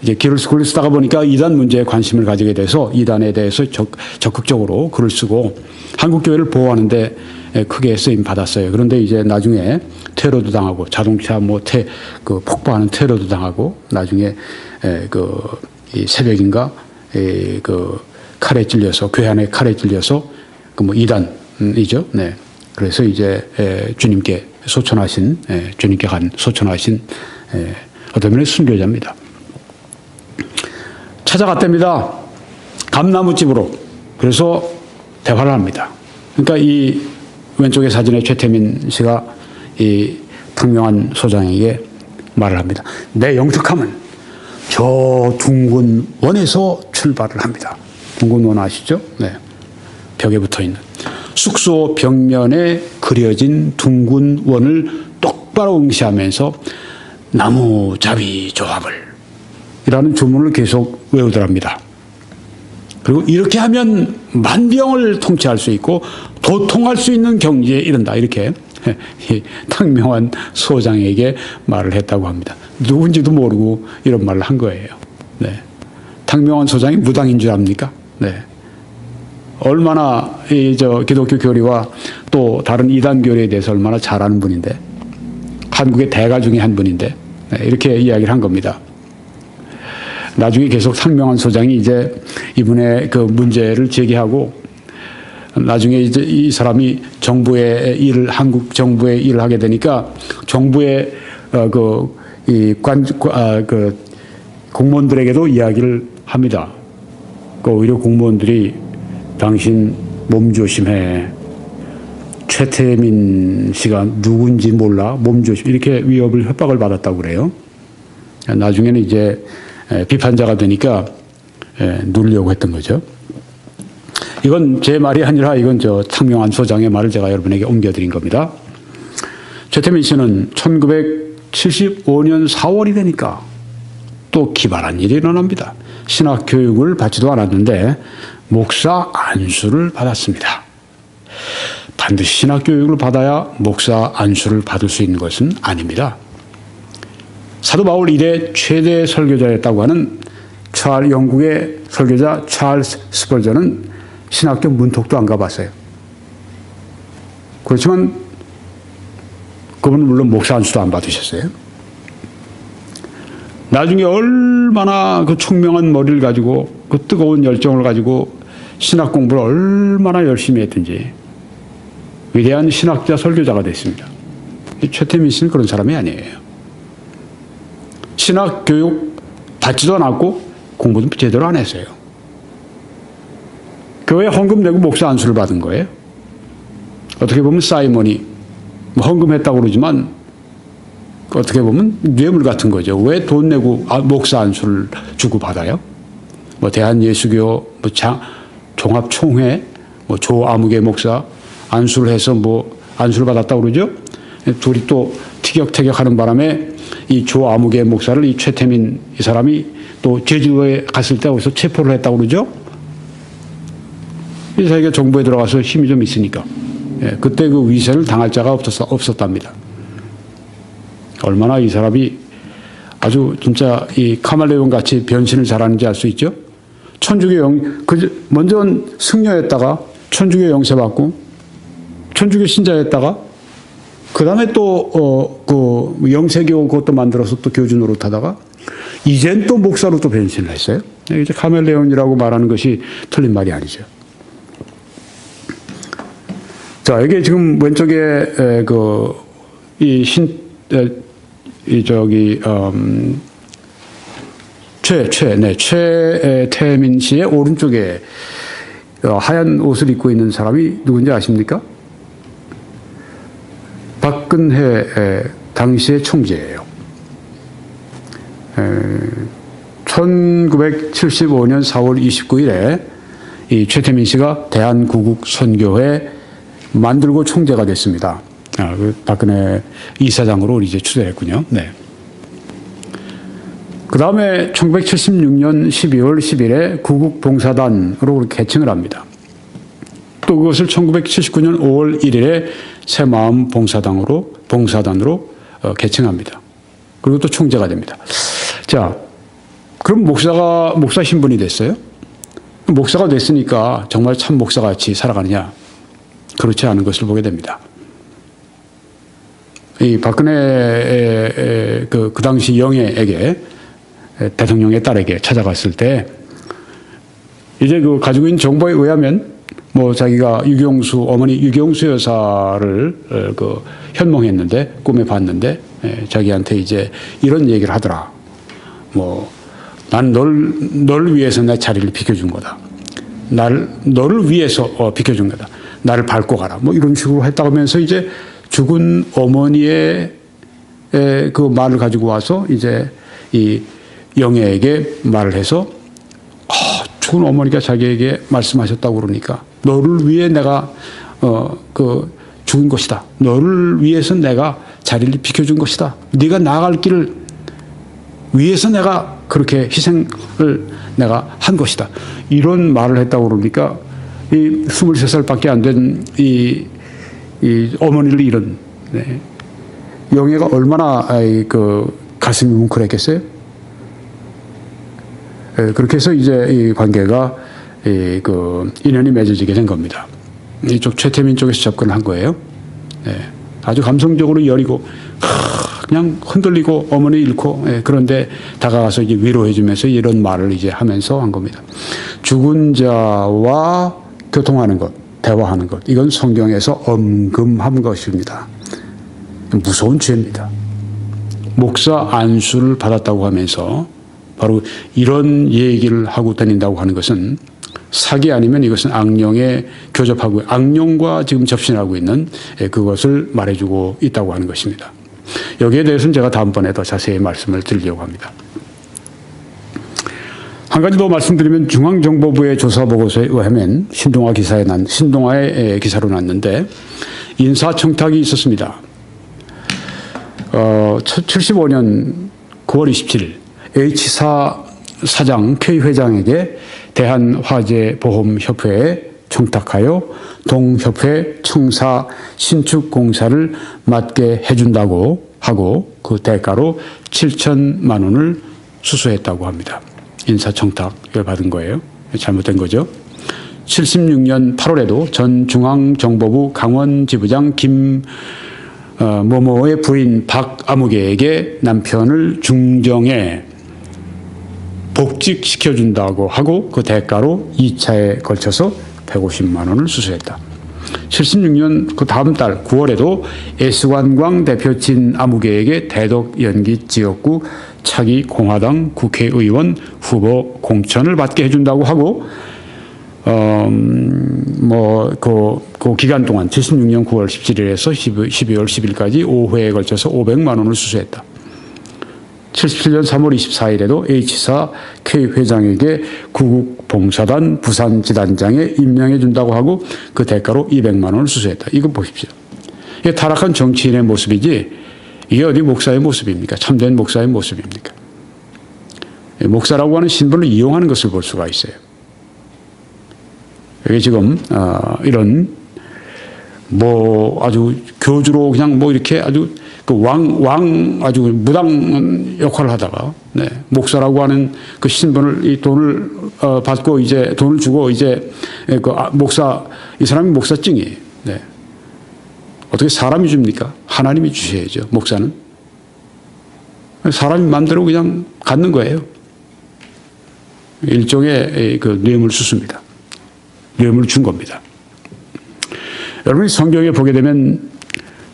이제 글을 쓰다가 보니까 이단 문제에 관심을 가지게 돼서 이단에 대해서 적극적으로 글을 쓰고 한국 교회를 보호하는데 크게 쓰임 받았어요. 그런데 이제 나중에 테러도 당하고 자동차 폭파하는 테러도 당하고 나중에 이 새벽인가 칼에 찔려서 교회 안에 칼에 찔려서 이단이죠. 네. 그래서 이제 주님께 소천하신 어떤 면의 순교자입니다. 찾아갔답니다. 감나무집으로. 그래서 대화를 합니다. 그러니까 이 왼쪽의 사진에 최태민 씨가 이 탕명환 소장에게 말을 합니다. 내 영특함은 저 둥근 원에서 출발을 합니다. 둥근 원 아시죠? 네. 벽에 붙어 있는. 숙소 벽면에 그려진 둥근 원을 똑바로 응시하면서 나무잡이 조합을 이라는 주문을 계속 외우더랍니다. 그리고 이렇게 하면 만병을 통치할 수 있고 도통할 수 있는 경지에 이른다. 이렇게 탕명환 소장에게 말을 했다고 합니다. 누군지도 모르고 이런 말을 한 거예요. 네. 탕명환 소장이 무당인 줄 압니까? 네. 얼마나 기독교 교리와 또 다른 이단 교리에 대해서 얼마나 잘 아는 분인데 한국의 대가 중에 한 분인데 네. 이렇게 이야기를 한 겁니다. 나중에 계속 탕명환 소장이 이제 이분의 그 문제를 제기하고 나중에 이제 이 사람이 한국 정부의 일을 하게 되니까 정부의 공무원들에게도 이야기를 합니다. 그 오히려 공무원들이 당신 몸조심해. 최태민 씨가 누군지 몰라. 몸조심. 이렇게 위협을 협박을 받았다고 그래요. 나중에는 이제 비판자가 되니까 누르려고 했던 거죠. 이건 제 말이 아니라 이건 저 창명한 소장의 말을 제가 여러분에게 옮겨드린 겁니다. 최태민 씨는 1975년 4월이 되니까 또 기발한 일이 일어납니다. 신학 교육을 받지도 않았는데 목사 안수를 받았습니다. 반드시 신학 교육을 받아야 목사 안수를 받을 수 있는 것은 아닙니다. 사도 바울 이래 최대 설교자였다고 하는 영국의 설교자 찰스 스펄전은 신학교 문턱도 안 가봤어요. 그렇지만 그분은 물론 목사 안수도 안 받으셨어요. 나중에 얼마나 그 총명한 머리를 가지고 그 뜨거운 열정을 가지고 신학 공부를 얼마나 열심히 했든지 위대한 신학자 설교자가 됐습니다. 최태민 씨는 그런 사람이 아니에요. 신학 교육 받지도 않았고 공부도 제대로 안 했어요. 교회 헌금 내고 목사 안수를 받은 거예요. 어떻게 보면 사이먼이 헌금했다고 그러지만 어떻게 보면 뇌물 같은 거죠. 왜 돈 내고 목사 안수를 주고 받아요? 대한예수교 종합총회 조아무개 목사 안수를 해서 안수를 받았다고 그러죠. 둘이 또 티격태격하는 바람에 이 조아무개 목사를 이 최태민 이 사람이 또 제주도에 갔을 때 거기서 체포를 했다고 그러죠. 이 자기가 정부에 들어가서 힘이 좀 있으니까 그때 그 위세를 당할 자가 없었답니다. 얼마나 이 사람이 아주 진짜 이 카멜레온 같이 변신을 잘하는지 알 수 있죠. 천주교 먼저 승려였다가 천주교 영세받고 천주교 신자였다가 그 다음에 또 그 영세교 그것도 만들어서 또 교주 노릇하다가 이젠 또 목사로 또 변신을 했어요. 이제 카멜레온이라고 말하는 것이 틀린 말이 아니죠. 자, 이게 지금 왼쪽에 최태민 씨의 오른쪽에 하얀 옷을 입고 있는 사람이 누군지 아십니까? 박근혜 당시의 총재예요. 1975년 4월 29일에 이 최태민 씨가 대한구국선교회 만들고 총재가 됐습니다. 박근혜 이사장으로 이제 추대했군요. 네. 그 다음에 1976년 12월 10일에 구국봉사단으로 개칭을 합니다. 또 그것을 1979년 5월 1일에 새마음 봉사단으로 개칭합니다. 그리고 또 총재가 됩니다. 자, 그럼 목사 신분이 됐어요? 목사가 됐으니까 정말 참 목사같이 살아가느냐? 그렇지 않은 것을 보게 됩니다. 이 박근혜 그 당시 영예에게 대통령의 딸에게 찾아갔을 때 이제 그 가지고 있는 정보에 의하면 자기가 어머니 유경수 여사를 현몽했는데 꿈에 봤는데 자기한테 이제 이런 얘기를 하더라. 난 널 위해서 내 자리를 비켜준 거다. 너를 위해서 비켜준 거다. 나를 밟고 가라. 이런 식으로 했다고 하면서 이제 죽은 어머니의 그 말을 가지고 와서 이제 이 영예에게 말을 해서 죽은 어머니가 자기에게 말씀하셨다고 그러니까 너를 위해 내가 죽은 것이다. 너를 위해서 내가 자리를 비켜준 것이다. 네가 나아갈 길을 위해서 내가 그렇게 희생을 내가 한 것이다. 이런 말을 했다고 그러니까 이 23살밖에 안 된 이 어머니를 잃은 영예가 얼마나 가슴이 뭉클했겠어요? 그렇게 해서 이제 이 관계가 인연이 맺어지게 된 겁니다. 이쪽 최태민 쪽에서 접근을 한 거예요. 아주 감성적으로 여리고 그냥 흔들리고 어머니 잃고 그런데 다가가서 이제 위로해주면서 이런 말을 이제 하면서 한 겁니다. 죽은 자와 교통하는 것, 대화하는 것, 이건 성경에서 엄금한 것입니다. 무서운 죄입니다. 목사 안수를 받았다고 하면서 바로 이런 얘기를 하고 다닌다고 하는 것은 사기 아니면 이것은 악령에 교접하고 악령과 지금 접신하고 있는 그것을 말해주고 있다고 하는 것입니다. 여기에 대해서는 제가 다음번에 더 자세히 말씀을 드리려고 합니다. 한 가지 더 말씀드리면 중앙정보부의 조사 보고서에 의하면 신동아의 기사로 났는데 인사청탁이 있었습니다. 75년 9월 27일 H사 사장 K 회장에게 대한화재보험협회에 청탁하여 동협회 청사 신축공사를 맡게 해준다고 하고 그 대가로 7천만 원을 수수했다고 합니다. 인사청탁을 받은 거예요. 잘못된 거죠. 76년 8월에도 전 중앙정보부 강원지부장 김모모의 부인 박아무개에게 남편을 중정에 복직시켜준다고 하고 그 대가로 2차에 걸쳐서 150만 원을 수수했다. 76년 그 다음 달 9월에도 S관광 대표 진아무개에게 대덕 연기 지역구 차기 공화당 국회의원 후보 공천을 받게 해준다고 하고 그 기간 동안 76년 9월 17일에서 12월 10일까지 5회에 걸쳐서 500만 원을 수수했다. 77년 3월 24일에도 H사 K 회장에게 구국봉사단 부산지단장에 임명해 준다고 하고 그 대가로 200만 원을 수수했다. 이거 보십시오. 이게 타락한 정치인의 모습이지 이게 어디 목사의 모습입니까? 참된 목사의 모습입니까? 목사라고 하는 신분을 이용하는 것을 볼 수가 있어요. 이게 지금 이런 아주 교주로 그냥 이렇게 아주 그 아주 무당 역할을 하다가, 목사라고 하는 그 신분을, 이 돈을 받고 이제 돈을 주고 이제 이 사람이 목사증이에요. 어떻게 사람이 줍니까? 하나님이 주셔야죠, 목사는. 사람이 마음대로 그냥 갖는 거예요. 일종의 그 뇌물수수입니다. 뇌물을 준 겁니다. 여러분이 성경에 보게 되면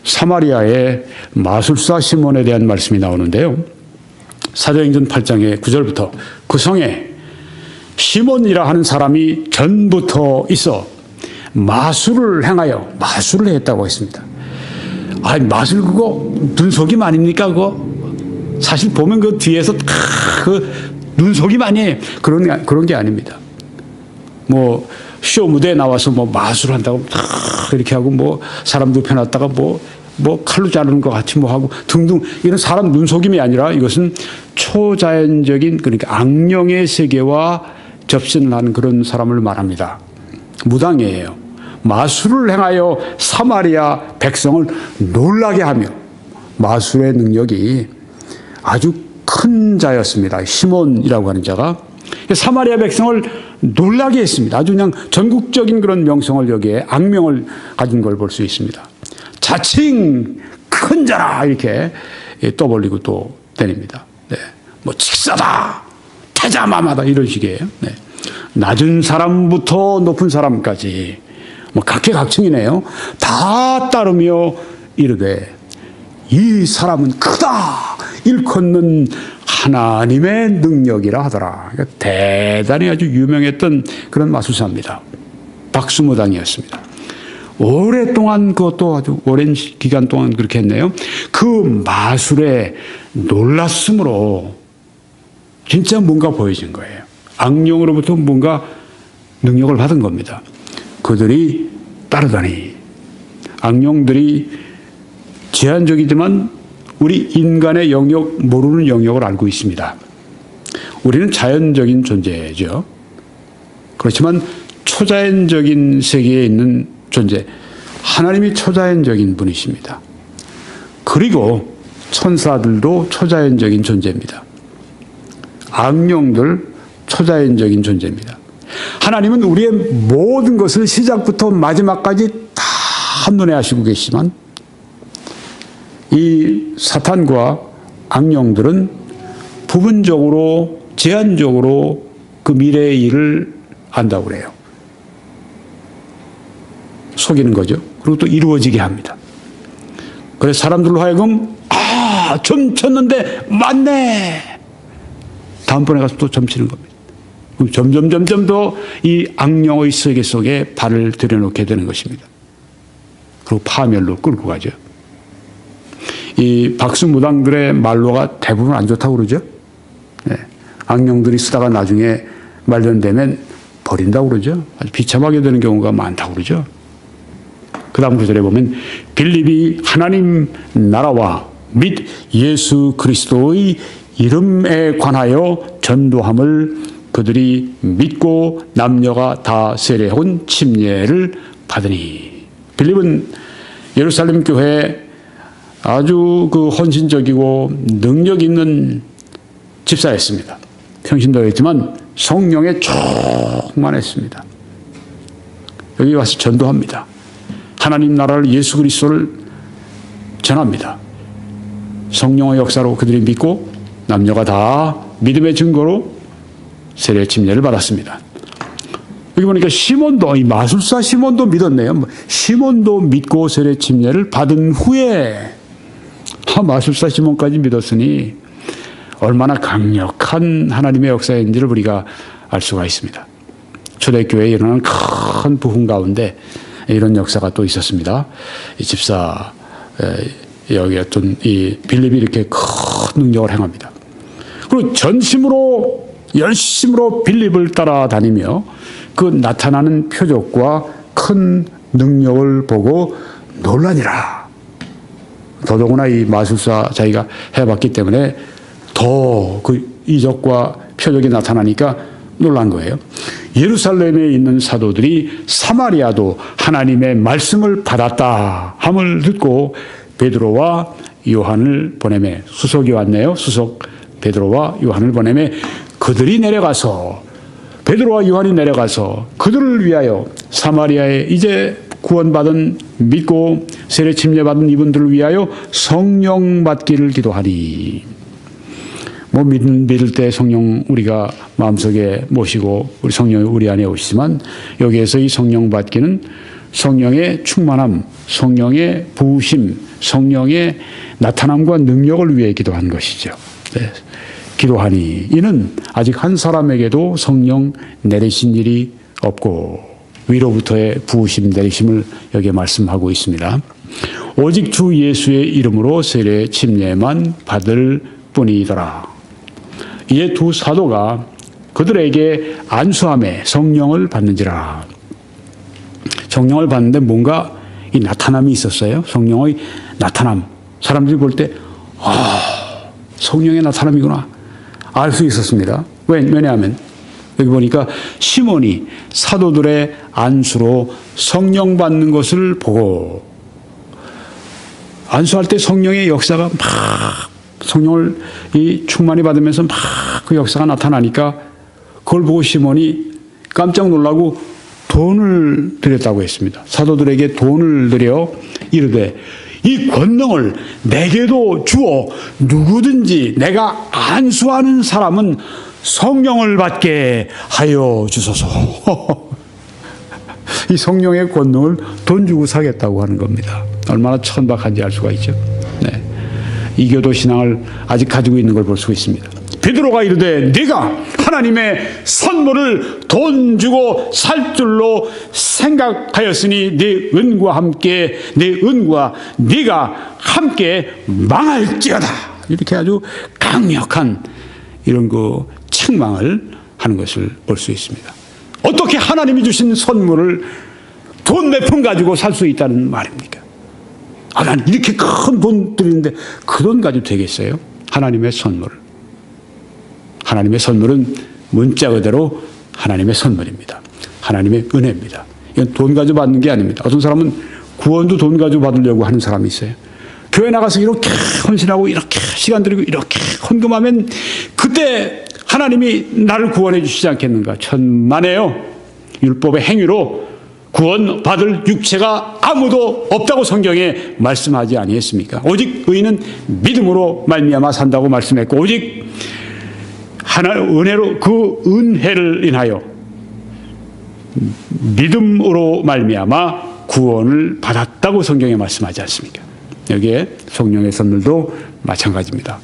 사마리아의 마술사 시몬에 대한 말씀이 나오는데요. 사도행전 8장의 9절부터 그 성에 시몬이라 하는 사람이 전부터 있어 마술을 행하여 마술을 했다고 했습니다. 아니 마술 그거 눈속임 아닙니까 그거? 사실 보면 그 뒤에서 그 눈속임 아니에요. 그런 게 아닙니다. 쇼 무대에 나와서 마술을 한다고 이렇게 하고 사람 눕혀놨다가 칼로 자르는 것 같이 하고 등등 이런 사람 눈속임이 아니라 이것은 초자연적인 그러니까 악령의 세계와 접신을 하는 그런 사람을 말합니다. 무당이에요. 마술을 행하여 사마리아 백성을 놀라게 하며 마술의 능력이 아주 큰 자였습니다. 시몬이라고 하는 자가 사마리아 백성을 놀라게 했습니다. 아주 그냥 전국적인 그런 명성을 여기에 악명을 가진 걸 볼 수 있습니다. 자칭 큰 자라 이렇게 떠벌리고 또 다닙니다. 직사다, 태자마마다 이런 식이에요. 낮은 사람부터 높은 사람까지 각계각층이네요. 다 따르며 이르되 이 사람은 크다 일컫는 하나님의 능력이라 하더라. 그러니까 대단히 아주 유명했던 그런 마술사입니다. 박수무당이었습니다. 오랫동안 그것도 아주 오랜 기간 동안 그렇게 했네요. 그 마술에 놀랐으므로 진짜 뭔가 보여진 거예요. 악령으로부터 뭔가 능력을 받은 겁니다. 그들이 따르다니 악령들이 제한적이지만 우리 인간의 영역, 모르는 영역을 알고 있습니다. 우리는 자연적인 존재죠. 그렇지만 초자연적인 세계에 있는 존재, 하나님이 초자연적인 분이십니다. 그리고 천사들도 초자연적인 존재입니다. 악령들 초자연적인 존재입니다. 하나님은 우리의 모든 것을 시작부터 마지막까지 다 한눈에 아시고 계시지만 이 사탄과 악령들은 부분적으로 제한적으로 그 미래의 일을 안다고 그래요. 속이는 거죠. 그리고 또 이루어지게 합니다. 그래서 사람들로 하여금 점 쳤는데 맞네. 다음번에 가서 또 점 치는 겁니다. 점점 더 이 악령의 세계 속에 발을 들여놓게 되는 것입니다. 그리고 파멸로 끌고 가죠. 이 박수무당들의 말로가 대부분 안 좋다고 그러죠. 네. 악령들이 쓰다가 나중에 말년되면 버린다고 그러죠. 아주 비참하게 되는 경우가 많다고 그러죠. 그 다음 구절에 보면 빌립이 하나님 나라와 및 예수 그리스도의 이름에 관하여 전도함을 그들이 믿고 남녀가 다 세례하고 침례를 받으니. 빌립은 예루살렘 교회에 아주 그 헌신적이고 능력 있는 집사였습니다. 평신도였지만 성령에 충만했습니다. 여기 와서 전도합니다. 하나님 나라를 예수 그리스도를 전합니다. 성령의 역사로 그들이 믿고 남녀가 다 믿음의 증거로 세례 침례를 받았습니다. 여기 보니까 시몬도, 이 마술사 시몬도 믿었네요. 시몬도 믿고 세례 침례를 받은 후에 마술사 시몬까지 믿었으니 얼마나 강력한 하나님의 역사인지를 우리가 알 수가 있습니다. 초대교회에 일어나는 큰 부흥 가운데 이런 역사가 또 있었습니다. 이 집사, 여기 어떤 이 빌립이 이렇게 큰 능력을 행합니다. 그리고 전심으로 열심으로 빌립을 따라다니며 그 나타나는 표적과 큰 능력을 보고 놀라니라. 더더구나 이 마술사 자기가 해봤기 때문에 더 그 이적과 표적이 나타나니까 놀란 거예요. 예루살렘에 있는 사도들이 사마리아도 하나님의 말씀을 받았다 함을 듣고 베드로와 요한을 보내매, 수석이 왔네요. 수석 베드로와 요한을 보내매 그들이 내려가서, 베드로와 요한이 내려가서 그들을 위하여 사마리아에 이제 구원받은, 믿고 세례 침례받은 이분들을 위하여 성령 받기를 기도하니. 믿을 때 성령 우리가 마음속에 모시고 우리 성령이 우리 안에 오시지만 여기에서 이 성령 받기는 성령의 충만함, 성령의 부으심, 성령의 나타남과 능력을 위해 기도한 것이죠. 네. 기도하니 이는 아직 한 사람에게도 성령 내리신 일이 없고 위로부터의 부으심 내리심을 여기에 말씀하고 있습니다. 오직 주 예수의 이름으로 세례 침례만 받을 뿐이더라. 이에 두 사도가 그들에게 안수함에 성령을 받는지라. 성령을 받는데 뭔가 이 나타남이 있었어요. 성령의 나타남. 사람들이 볼 때 성령의 나타남이구나 알 수 있었습니다. 왜냐하면 여기 보니까 시몬이 사도들의 안수로 성령 받는 것을 보고, 안수할 때 성령의 역사가 막 성령을 충만히 받으면서 막 그 역사가 나타나니까 그걸 보고 시몬이 깜짝 놀라고 돈을 드렸다고 했습니다. 사도들에게 돈을 드려 이르되 이 권능을 내게도 주어 누구든지 내가 안수하는 사람은 성령을 받게 하여 주소서. 이 성령의 권능을 돈 주고 사겠다고 하는 겁니다. 얼마나 천박한지 알 수가 있죠. 네. 이교도 신앙을 아직 가지고 있는 걸 볼 수가 있습니다. 베드로가 이르되 네가 하나님의 선물을 돈 주고 살 줄로 생각하였으니 네 은과 함께 네 은과 네가 함께 망할지어다. 이렇게 아주 강력한 이런 그 책망을 하는 것을 볼 수 있습니다. 어떻게 하나님이 주신 선물을 돈 몇 푼 가지고 살 수 있다는 말입니까? 난 이렇게 큰 돈 드리는데 그 돈 가지고 되겠어요? 하나님의 선물을. 하나님의 선물은 문자 그대로 하나님의 선물입니다. 하나님의 은혜입니다. 이건 돈 가지고 받는 게 아닙니다. 어떤 사람은 구원도 돈 가지고 받으려고 하는 사람이 있어요. 교회 나가서 이렇게 헌신하고 이렇게 시간 들이고 이렇게 헌금하면 그때 하나님이 나를 구원해 주시지 않겠는가. 천만에요. 율법의 행위로 구원받을 육체가 아무도 없다고 성경에 말씀하지 아니했습니까? 오직 의인은 믿음으로 말미암아 산다고 말씀했고, 오직 은혜로 그 은혜를 인하여 믿음으로 말미암아 구원을 받았다고 성경에 말씀하지 않습니까? 여기에 성령의 선물도 마찬가지입니다.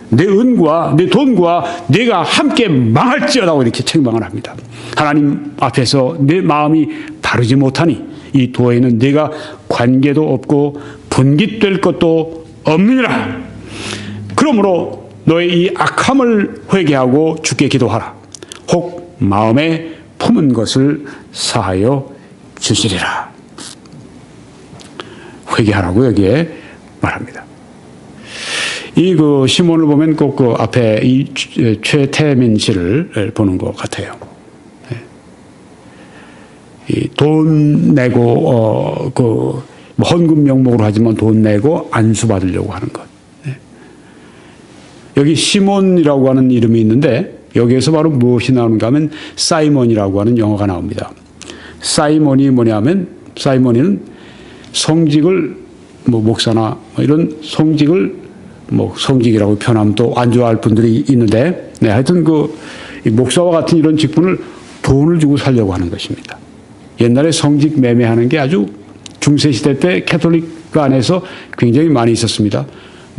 내 은과 내 돈과 내가 함께 망할지어다고 이렇게 책망을 합니다. 하나님 앞에서 내 마음이 바르지 못하니 이 도에는 내가 관계도 없고 분깃될 것도 없느니라. 그러므로 너의 이 악함을 회개하고 주께 기도하라. 혹 마음에 품은 것을 사하여 주시리라. 회개하라고 여기에 말합니다. 이 시몬을 보면 꼭 그 앞에 이 최태민 씨를 보는 것 같아요. 이 돈 내고 헌금 명목으로 하지만 돈 내고 안수 받으려고 하는 것. 여기 시몬이라고 하는 이름이 있는데 여기에서 바로 무엇이 나오는가 하면 사이몬이라고 하는 영어가 나옵니다. 사이몬이 뭐냐면 사이몬이는 성직을 목사나 이런 성직을 성직이라고 표현하면 또 안 좋아할 분들이 있는데 하여튼 목사와 같은 이런 직분을 돈을 주고 살려고 하는 것입니다. 옛날에 성직 매매하는 게 아주 중세시대 때 캐톨릭 안에서 굉장히 많이 있었습니다.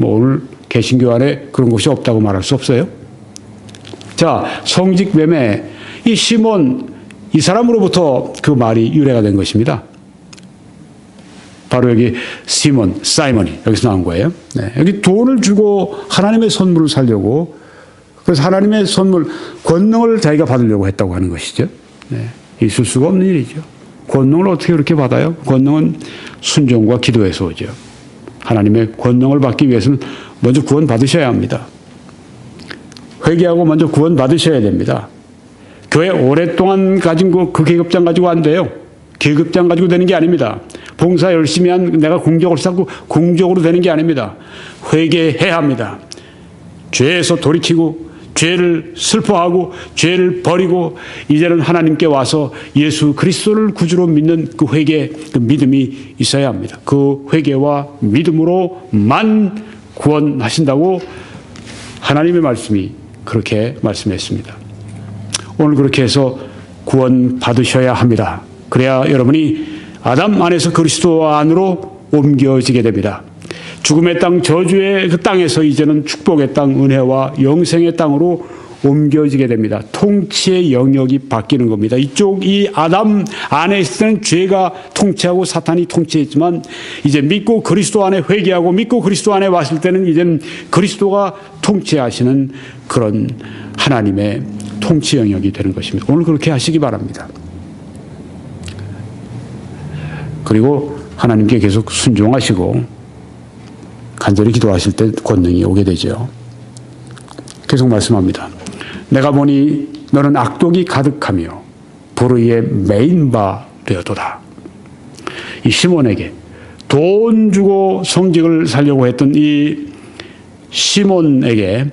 오늘 개신교 안에 그런 것이 없다고 말할 수 없어요. 자, 성직 매매, 이 시몬, 이 사람으로부터 그 말이 유래가 된 것입니다. 바로 여기 사이몬이 여기서 나온 거예요. 여기 돈을 주고 하나님의 선물을 살려고, 그래서 하나님의 선물, 권능을 자기가 받으려고 했다고 하는 것이죠. 있을 수가 없는 일이죠. 권능을 어떻게 그렇게 받아요? 권능은 순종과 기도에서 오죠. 하나님의 권능을 받기 위해서는 먼저 구원 받으셔야 합니다. 회개하고 먼저 구원 받으셔야 됩니다. 교회 오랫동안 가진 그 계급장 가지고 안 돼요. 계급장 가지고 되는 게 아닙니다. 봉사 열심히 한 내가 공적을 쌓고 공적으로 되는 게 아닙니다. 회개해야 합니다. 죄에서 돌이키고 죄를 슬퍼하고 죄를 버리고 이제는 하나님께 와서 예수 그리스도를 구주로 믿는 그 회개, 그 믿음이 있어야 합니다. 그 회개와 믿음으로만 구원하신다고 하나님의 말씀이 그렇게 말씀했습니다. 오늘 그렇게 해서 구원 받으셔야 합니다. 그래야 여러분이 아담 안에서 그리스도 안으로 옮겨지게 됩니다. 죽음의 땅, 저주의 그 땅에서 이제는 축복의 땅, 은혜와 영생의 땅으로 옮겨지게 됩니다. 통치의 영역이 바뀌는 겁니다. 이 아담 안에 있을 때는 죄가 통치하고 사탄이 통치했지만 이제 믿고 그리스도 안에 회개하고 믿고 그리스도 안에 왔을 때는 이제는 그리스도가 통치하시는 그런 하나님의 통치 영역이 되는 것입니다. 오늘 그렇게 하시기 바랍니다. 그리고 하나님께 계속 순종하시고 간절히 기도하실 때 권능이 오게 되죠. 계속 말씀합니다. 내가 보니 너는 악독이 가득하며 불의에 매인 바 되었도다. 이 시몬에게 돈 주고 성직을 살려고 했던 이 시몬에게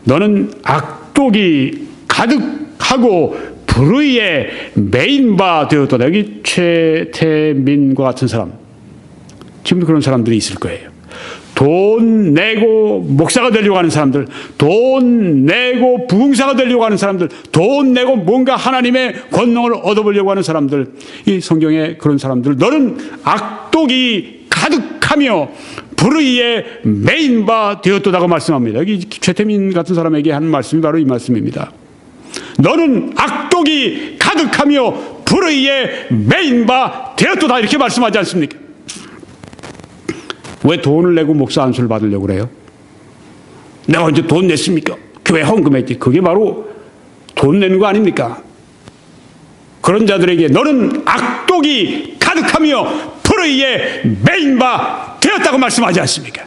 너는 악독이 가득하고 불의에 매인 바 되었도다. 여기 최태민과 같은 사람, 지금도 그런 사람들이 있을 거예요. 돈 내고 목사가 되려고 하는 사람들, 돈 내고 부흥사가 되려고 하는 사람들, 돈 내고 뭔가 하나님의 권능을 얻어보려고 하는 사람들, 이 성경에 그런 사람들, 너는 악독이 가득하며 불의에 매인 바 되었도다고 말씀합니다. 여기 최태민 같은 사람에게 하는 말씀이 바로 이 말씀입니다. 너는 악독이 가득하며 불의에 매인 바 되었도다 이렇게 말씀하지 않습니까? 왜 돈을 내고 목사 안수를 받으려고 그래요? 내가 언제 돈 냈습니까? 교회 헌금했지. 그게 바로 돈 내는 거 아닙니까? 그런 자들에게 너는 악독이 가득하며 불의에 매인 바 되었다고 말씀하지 않습니까?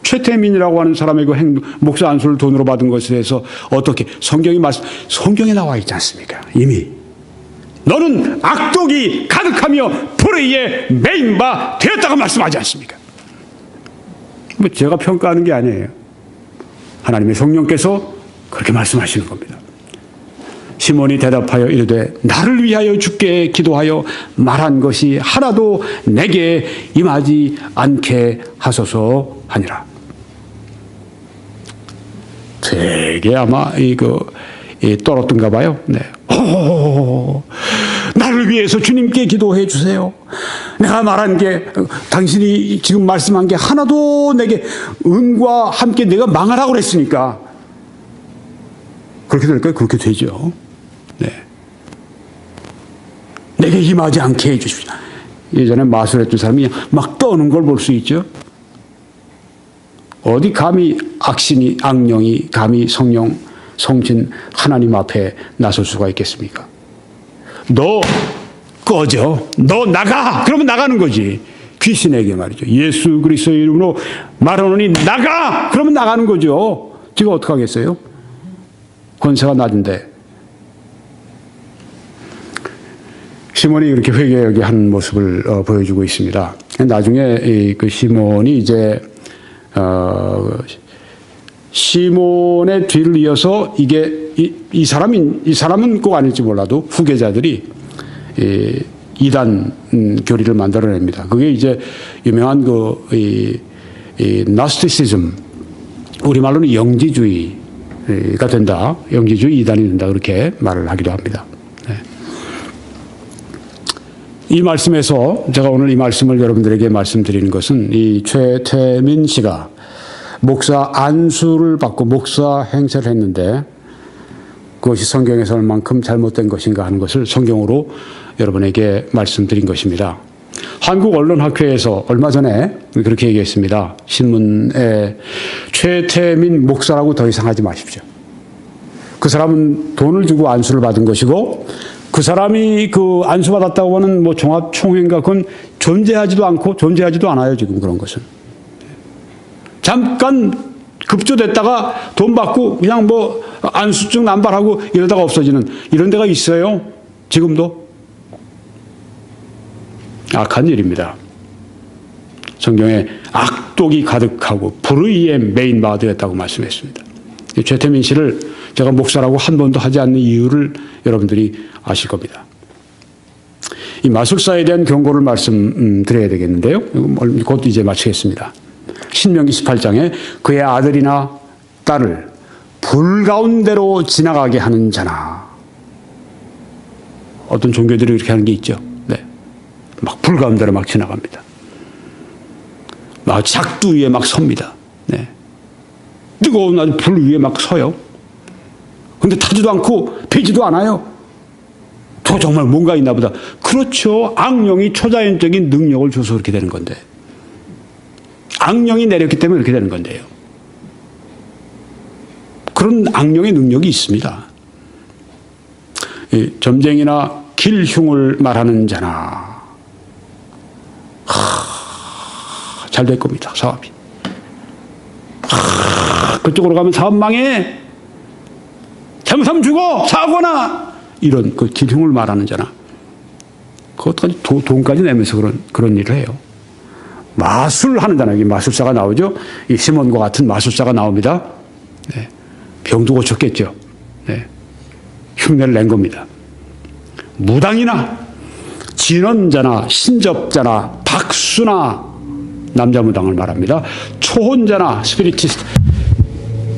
최태민이라고 하는 사람에게 목사 안수를 돈으로 받은 것에 대해서 어떻게 성경에 나와 있지 않습니까? 이미 너는 악독이 가득하며 불의에 매인 바 되었다고 말씀하지 않습니까? 제가 평가하는 게 아니에요. 하나님의 성령께서 그렇게 말씀하시는 겁니다. 시몬이 대답하여 이르되 나를 위하여 주께 기도하여 말한 것이 하나도 내게 임하지 않게 하소서 하니라. 되게 아마 떨었던가 봐요. 네. 나를 나를 위해서 주님께 기도해 주세요. 내가 말한 게, 당신이 지금 말씀한 게 하나도 내게 은과 함께 내가 망하라고 그랬으니까 그렇게 될까요? 그렇게 되죠. 네. 내게 임하지 않게 해 주십시오. 예전에 마술했던 사람이 막 떠는 걸 볼 수 있죠. 어디 감히 악신이, 악령이 감히 성령, 성신 하나님 앞에 나설 수가 있겠습니까? 너 꺼져, 너 나가, 그러면 나가는 거지. 귀신에게 말이죠. 예수 그리스도의 이름으로 말하노니 나가, 그러면 나가는 거죠. 지금 어떡하겠어요? 권세가 낮은데. 시몬이 이렇게 회개하게 하는 모습을 보여주고 있습니다. 나중에 그 시몬이 이제 시몬의 뒤를 이어서 이게 이 사람은 꼭 아닐지 몰라도 후계자들이 이단 교리를 만들어냅니다. 그게 이제 유명한 나스티시즘, 우리말로는 영지주의가 된다, 영지주의 이단이 된다, 그렇게 말을 하기도 합니다. 네. 이 말씀에서 제가 오늘 이 말씀을 여러분들에게 말씀드리는 것은 이 최태민 씨가 목사 안수를 받고 목사 행세를 했는데 그것이 성경에서 얼만큼 잘못된 것인가 하는 것을 성경으로 여러분에게 말씀드린 것입니다. 한국언론학회에서 얼마 전에 그렇게 얘기했습니다. 신문에 최태민 목사라고 더 이상 하지 마십시오. 그 사람은 돈을 주고 안수를 받은 것이고 그 사람이 그 안수받았다고 하는 뭐 종합총회인가 그건 존재하지도 않아요. 지금 그런 것은. 잠깐 급조됐다가 돈 받고 그냥 뭐 안수증 남발하고 이러다가 없어지는 이런 데가 있어요. 지금도. 악한 일입니다. 성경에 악독이 가득하고 불의의 메인 바가 되었다고 말씀했습니다. 최태민 씨를 제가 목사라고 한 번도 하지 않는 이유를 여러분들이 아실 겁니다. 이 마술사에 대한 경고를 말씀드려야 되겠는데요. 곧 이제 마치겠습니다. 신명기 18장에 그의 아들이나 딸을 불 가운데로 지나가게 하는 자나. 어떤 종교들이 이렇게 하는 게 있죠. 네. 막 불 가운데로 막 지나갑니다. 막 작두 위에 막 섭니다. 네. 뜨거운 아주 불 위에 막 서요. 근데 타지도 않고 베지도 않아요. 저 정말 뭔가 있나 보다. 그렇죠. 악령이 초자연적인 능력을 줘서 그렇게 되는 건데. 악령이 내렸기 때문에 그렇게 되는 건데요. 그런 악령의 능력이 있습니다. 점쟁이나 길흉을 말하는 자나 잘 될 겁니다. 사업이. 그쪽으로 가면 사업 망해. 잘못하면 죽어. 사고나. 이런 그 길흉을 말하는 자나 그것까지 돈까지 내면서 그런 일을 해요. 마술하는 자나, 여기 마술사가 나오죠. 이 시몬과 같은 마술사가 나옵니다. 네. 병도 고쳤겠죠. 네. 흉내를 낸 겁니다. 무당이나 진언자나 신접자나 박수나 남자 무당을 말합니다. 초혼자나 스피리티스트,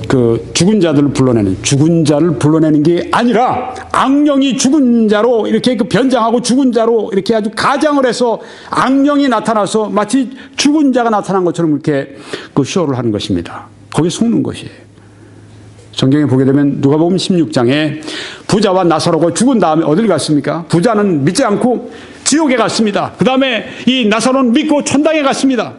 그 죽은 자를 불러내는 게 아니라 악령이 죽은 자로 이렇게 그 변장하고 죽은 자로 이렇게 아주 가장을 해서 악령이 나타나서 마치 죽은 자가 나타난 것처럼 이렇게 그 쇼를 하는 것입니다. 거기에 속는 것이에요. 성경에 보게 되면 누가복음 16장에 부자와 나사로가 죽은 다음에 어딜 갔습니까? 부자는 믿지 않고 지옥에 갔습니다. 그 다음에 이 나사로는 믿고 천당에 갔습니다.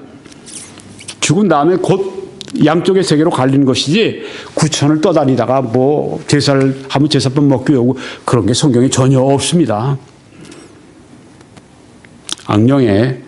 죽은 다음에 곧 양쪽의 세계로 갈리는 것이지 구천을 떠다니다가 뭐 제사를 하면 제사밥 먹고 오고 그런 게 성경에 전혀 없습니다. 악령에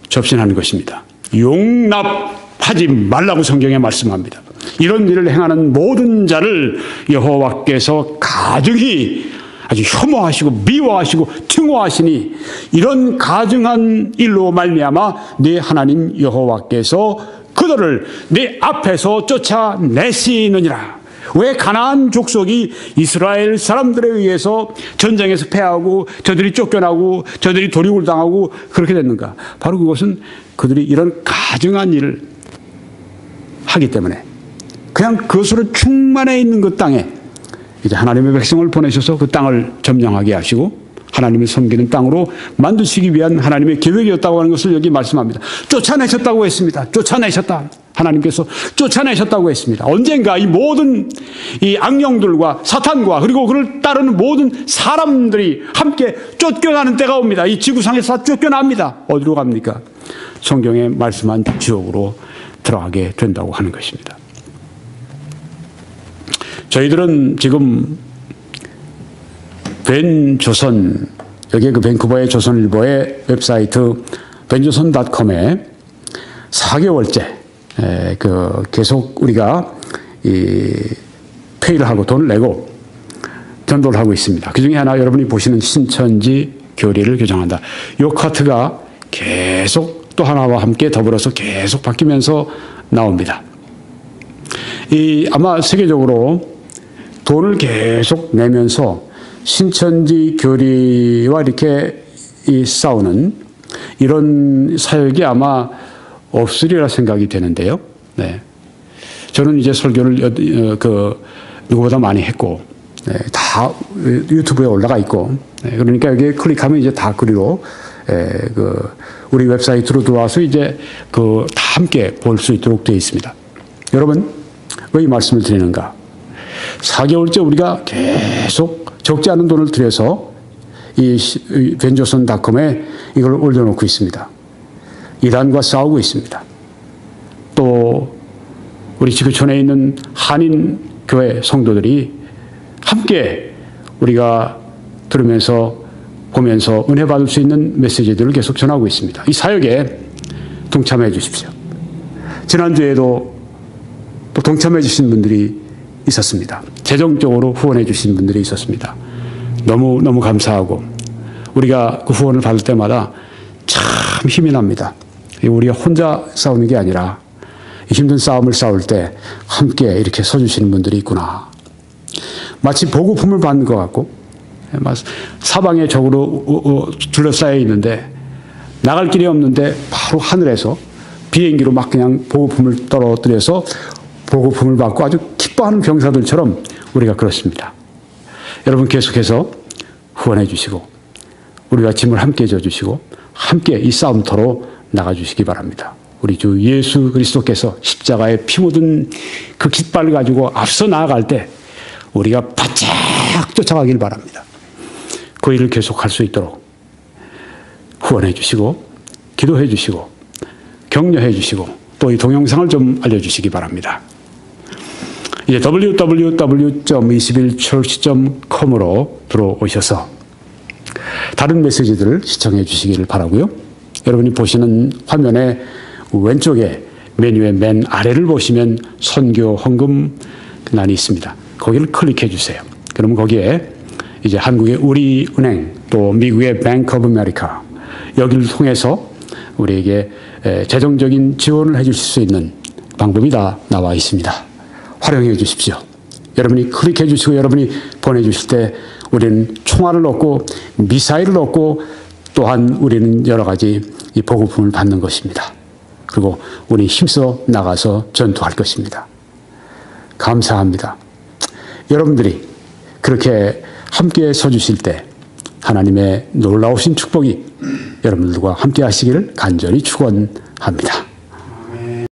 접신하는 것입니다. 용납하지 말라고 성경에 말씀합니다. 이런 일을 행하는 모든 자를 여호와께서 가증히 아주 혐오하시고 미워하시고 증오하시니 이런 가증한 일로 말미암아 네 하나님 여호와께서 그들을 네 앞에서 쫓아내시느니라. 왜 가나안 족속이 이스라엘 사람들에 의해서 전쟁에서 패하고 저들이 쫓겨나고 저들이 도륙을 당하고 그렇게 됐는가? 바로 그것은 그들이 이런 가증한 일을 하기 때문에 그냥 그것으로 충만해 있는 그 땅에 이제 하나님의 백성을 보내셔서 그 땅을 점령하게 하시고 하나님을 섬기는 땅으로 만드시기 위한 하나님의 계획이었다고 하는 것을 여기 말씀합니다. 쫓아내셨다고 했습니다. 쫓아내셨다. 하나님께서 쫓아내셨다고 했습니다. 언젠가 이 모든 이 악령들과 사탄과 그리고 그를 따르는 모든 사람들이 함께 쫓겨나는 때가 옵니다. 이 지구상에서 다 쫓겨납니다. 어디로 갑니까? 성경에 말씀한 지옥으로 들어가게 된다고 하는 것입니다. 저희들은 지금 벤조선, 여기 그 밴쿠버의 조선일보의 웹사이트 벤조선.com에 4개월째 계속 우리가 페이를 하고 돈을 내고 전도를 하고 있습니다. 그 중에 하나 여러분이 보시는 신천지 교리를 교정한다. 이 카트가 계속 또 하나와 함께 더불어서 계속 바뀌면서 나옵니다. 아마 세계적으로 돈을 계속 내면서 신천지 교리와 이렇게 싸우는 이런 사역이 아마 없으리라 생각이 되는데요. 네. 저는 이제 설교를 누구보다 많이 했고, 네, 다 유튜브에 올라가 있고, 네, 그러니까 여기에 클릭하면 이제 다 그리로 우리 웹사이트로 들어와서 이제 다 함께 볼 수 있도록 되어 있습니다. 여러분, 왜 이 말씀을 드리는가? 4개월째 우리가 계속 적지 않은 돈을 들여서 이 벤조선.com에 이걸 올려놓고 있습니다. 이란과 싸우고 있습니다. 또 우리 지구촌에 있는 한인 교회 성도들이 함께 우리가 들으면서 보면서 은혜 받을 수 있는 메시지들을 계속 전하고 있습니다. 이 사역에 동참해 주십시오. 지난주에도 또 동참해 주신 분들이 있었습니다. 재정적으로 후원해 주신 분들이 있었습니다. 너무 감사하고 우리가 그 후원을 받을 때마다 참 힘이 납니다. 우리가 혼자 싸우는 게 아니라 힘든 싸움을 싸울 때 함께 이렇게 서주시는 분들이 있구나. 마치 보급품을 받는 것 같고 사방에 적으로 둘러싸여 있는데 나갈 길이 없는데 바로 하늘에서 비행기로 막 그냥 보급품을 떨어뜨려서 보급품을 받고 아주 기뻐하는 병사들처럼 우리가 그렇습니다. 여러분 계속해서 후원해 주시고 우리가 짐을 함께 져주시고 함께 이 싸움터로 나가주시기 바랍니다. 우리 주 예수 그리스도께서 십자가에 피 묻은 그 깃발을 가지고 앞서 나아갈 때 우리가 바짝 쫓아가길 바랍니다. 그 일을 계속할 수 있도록 후원해 주시고 기도해 주시고 격려해 주시고 또 이 동영상을 좀 알려주시기 바랍니다. 이제 www.21church.com으로 들어오셔서 다른 메시지들을 시청해 주시기를 바라고요. 여러분이 보시는 화면의 왼쪽에 메뉴의 맨 아래를 보시면 선교 헌금欄이 있습니다. 거기를 클릭해 주세요. 그러면 거기에 이제 한국의 우리은행 또 미국의 Bank of America 여기를 통해서 우리에게 재정적인 지원을 해 주실 수 있는 방법이 다 나와 있습니다. 활용해 주십시오. 여러분이 클릭해 주시고 여러분이 보내주실 때 우리는 총알을 얻고 미사일을 얻고 또한 우리는 여러 가지 이 보급품을 받는 것입니다. 그리고 우리 힘써 나가서 전투할 것입니다. 감사합니다. 여러분들이 그렇게 함께 서주실 때 하나님의 놀라우신 축복이 여러분들과 함께 하시기를 간절히 축원합니다.